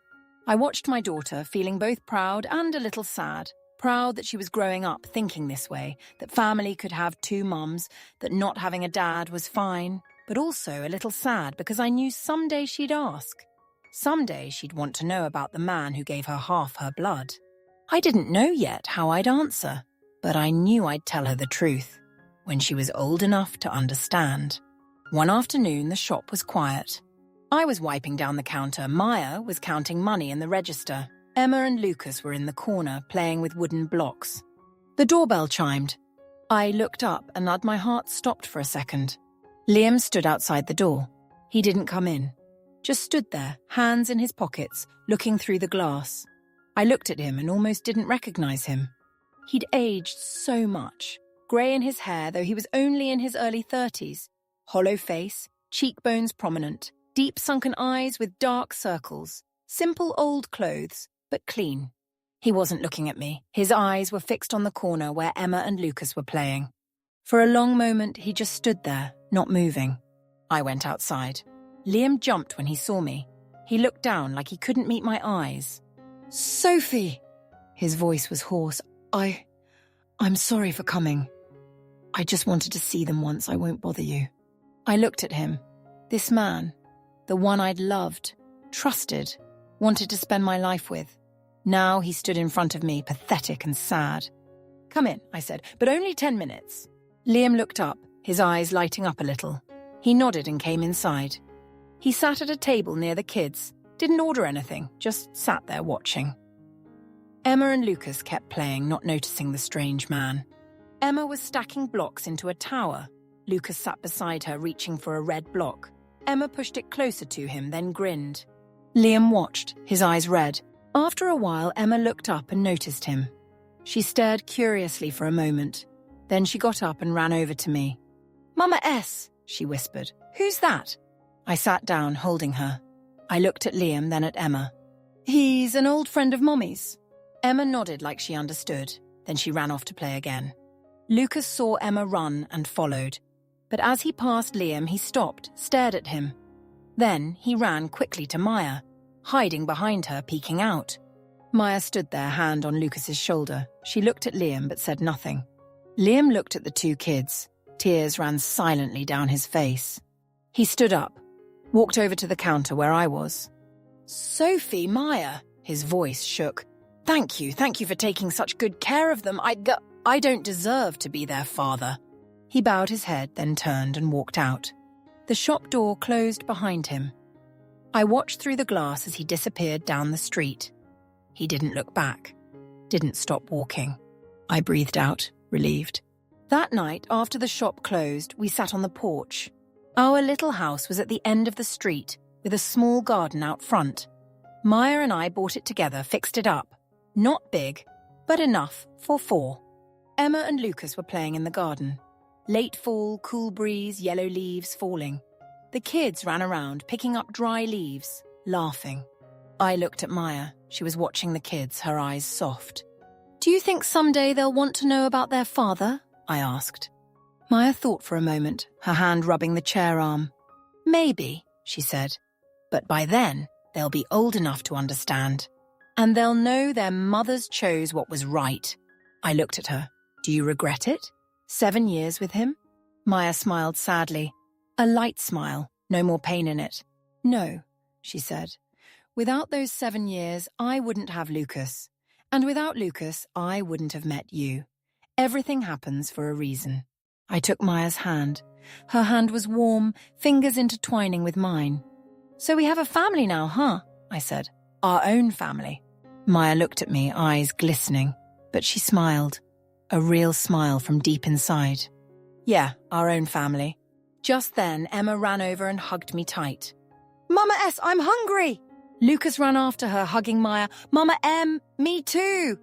I watched my daughter, feeling both proud and a little sad. Proud that she was growing up thinking this way, that family could have two mums, that not having a dad was fine, but also a little sad because I knew someday she'd ask. Someday she'd want to know about the man who gave her half her blood. I didn't know yet how I'd answer, but I knew I'd tell her the truth when she was old enough to understand. One afternoon, the shop was quiet. I was wiping down the counter. Maya was counting money in the register. Emma and Lucas were in the corner, playing with wooden blocks. The doorbell chimed. I looked up and my heart stopped for a second. Liam stood outside the door. He didn't come in. Just stood there, hands in his pockets, looking through the glass. I looked at him and almost didn't recognize him. He'd aged so much. Grey in his hair, though he was only in his early 30s. Hollow face, cheekbones prominent, deep sunken eyes with dark circles. Simple old clothes, but clean. He wasn't looking at me. His eyes were fixed on the corner where Emma and Lucas were playing. For a long moment, he just stood there, not moving. I went outside. Liam jumped when he saw me. He looked down like he couldn't meet my eyes. "Sophie!" His voice was hoarse. I'm sorry for coming. I just wanted to see them once. I won't bother you." I looked at him. This man, the one I'd loved, trusted, wanted to spend my life with. Now he stood in front of me, pathetic and sad. "Come in," I said, "but only 10 minutes. Liam looked up, his eyes lighting up a little. He nodded and came inside. He sat at a table near the kids, didn't order anything, just sat there watching. Emma and Lucas kept playing, not noticing the strange man. Emma was stacking blocks into a tower. Lucas sat beside her, reaching for a red block. Emma pushed it closer to him, then grinned. Liam watched, his eyes red. After a while, Emma looked up and noticed him. She stared curiously for a moment. Then she got up and ran over to me. "Mama S," she whispered. "Who's that?" I sat down, holding her. I looked at Liam, then at Emma. "He's an old friend of Mommy's." Emma nodded like she understood. Then she ran off to play again. Lucas saw Emma run and followed. But as he passed Liam, he stopped, stared at him. Then he ran quickly to Maya, hiding behind her, peeking out. Maya stood there, hand on Lucas's shoulder. She looked at Liam but said nothing. Liam looked at the two kids. Tears ran silently down his face. He stood up, walked over to the counter where I was. "Sophie, Maya," his voice shook. Thank you for taking such good care of them. I don't deserve to be their father." He bowed his head, then turned and walked out. The shop door closed behind him. I watched through the glass as he disappeared down the street. He didn't look back, didn't stop walking. I breathed out, relieved. That night, after the shop closed, we sat on the porch. Our little house was at the end of the street, with a small garden out front. Maya and I bought it together, fixed it up. Not big, but enough for 4. Emma and Lucas were playing in the garden. Late fall, cool breeze, yellow leaves falling. The kids ran around, picking up dry leaves, laughing. I looked at Maya. She was watching the kids, her eyes soft. "Do you think someday they'll want to know about their father?" I asked. Maya thought for a moment, her hand rubbing the chair arm. "Maybe," she said. "But by then, they'll be old enough to understand. And they'll know their mothers chose what was right." I looked at her. "Do you regret it? 7 years with him?" Maya smiled sadly. A light smile, no more pain in it. "No," she said. "Without those 7 years, I wouldn't have Lucas. And without Lucas, I wouldn't have met you. Everything happens for a reason." I took Maya's hand. Her hand was warm, fingers intertwining with mine. "So we have a family now, huh?" I said. "Our own family." Maya looked at me, eyes glistening, but she smiled. A real smile from deep inside. "Yeah, our own family." Just then, Emma ran over and hugged me tight. "Mama S, I'm hungry!" Lucas ran after her, hugging Maya. "Mama M, me too!"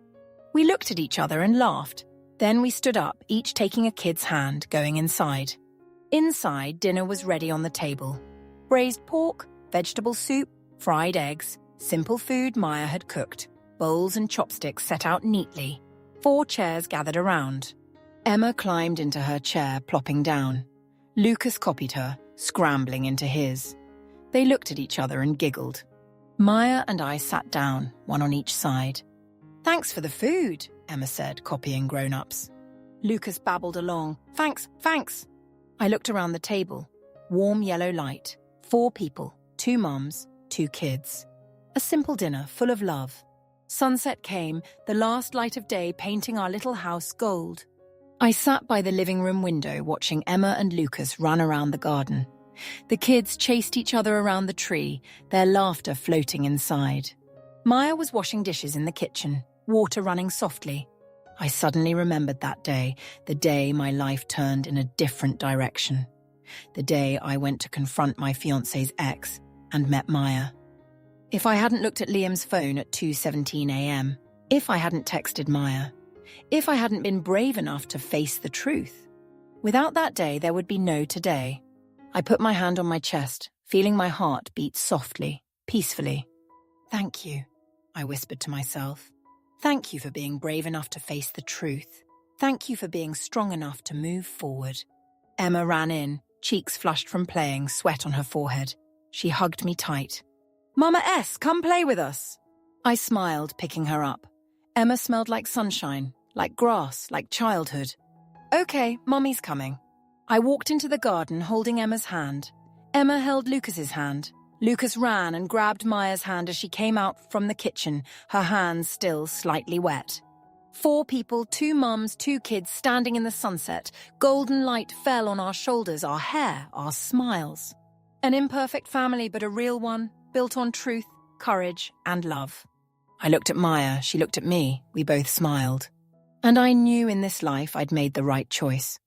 We looked at each other and laughed. Then we stood up, each taking a kid's hand, going inside. Inside, dinner was ready on the table. Braised pork, vegetable soup, fried eggs, simple food Maya had cooked. bowls and chopsticks set out neatly. 4 chairs gathered around. Emma climbed into her chair, plopping down. Lucas copied her, scrambling into his. They looked at each other and giggled. Maya and I sat down, one on each side. "Thanks for the food," Emma said, copying grown-ups. Lucas babbled along, "Thanks, thanks." I looked around the table. Warm yellow light. 4 people, 2 mums, 2 kids. A simple dinner full of love. Sunset came, the last light of day painting our little house gold. I sat by the living room window watching Emma and Lucas run around the garden. The kids chased each other around the tree, their laughter floating inside. Maya was washing dishes in the kitchen, water running softly. I suddenly remembered that day, the day my life turned in a different direction. The day I went to confront my fiancé's ex and met Maya. If I hadn't looked at Liam's phone at 2:17 a.m., if I hadn't texted Maya, if I hadn't been brave enough to face the truth, without that day there would be no today. I put my hand on my chest, feeling my heart beat softly, peacefully. "Thank you," I whispered to myself. "Thank you for being brave enough to face the truth. Thank you for being strong enough to move forward." Emma ran in, cheeks flushed from playing, sweat on her forehead. She hugged me tight. "Mama S, come play with us." I smiled, picking her up. Emma smelled like sunshine, like grass, like childhood. "Okay, Mommy's coming." I walked into the garden holding Emma's hand. Emma held Lucas's hand. Lucas ran and grabbed Maya's hand as she came out from the kitchen, her hands still slightly wet. 4 people, 2 mums, 2 kids standing in the sunset. Golden light fell on our shoulders, our hair, our smiles. An imperfect family, but a real one, built on truth, courage, and love. I looked at Maya, she looked at me, we both smiled. And I knew in this life I'd made the right choice.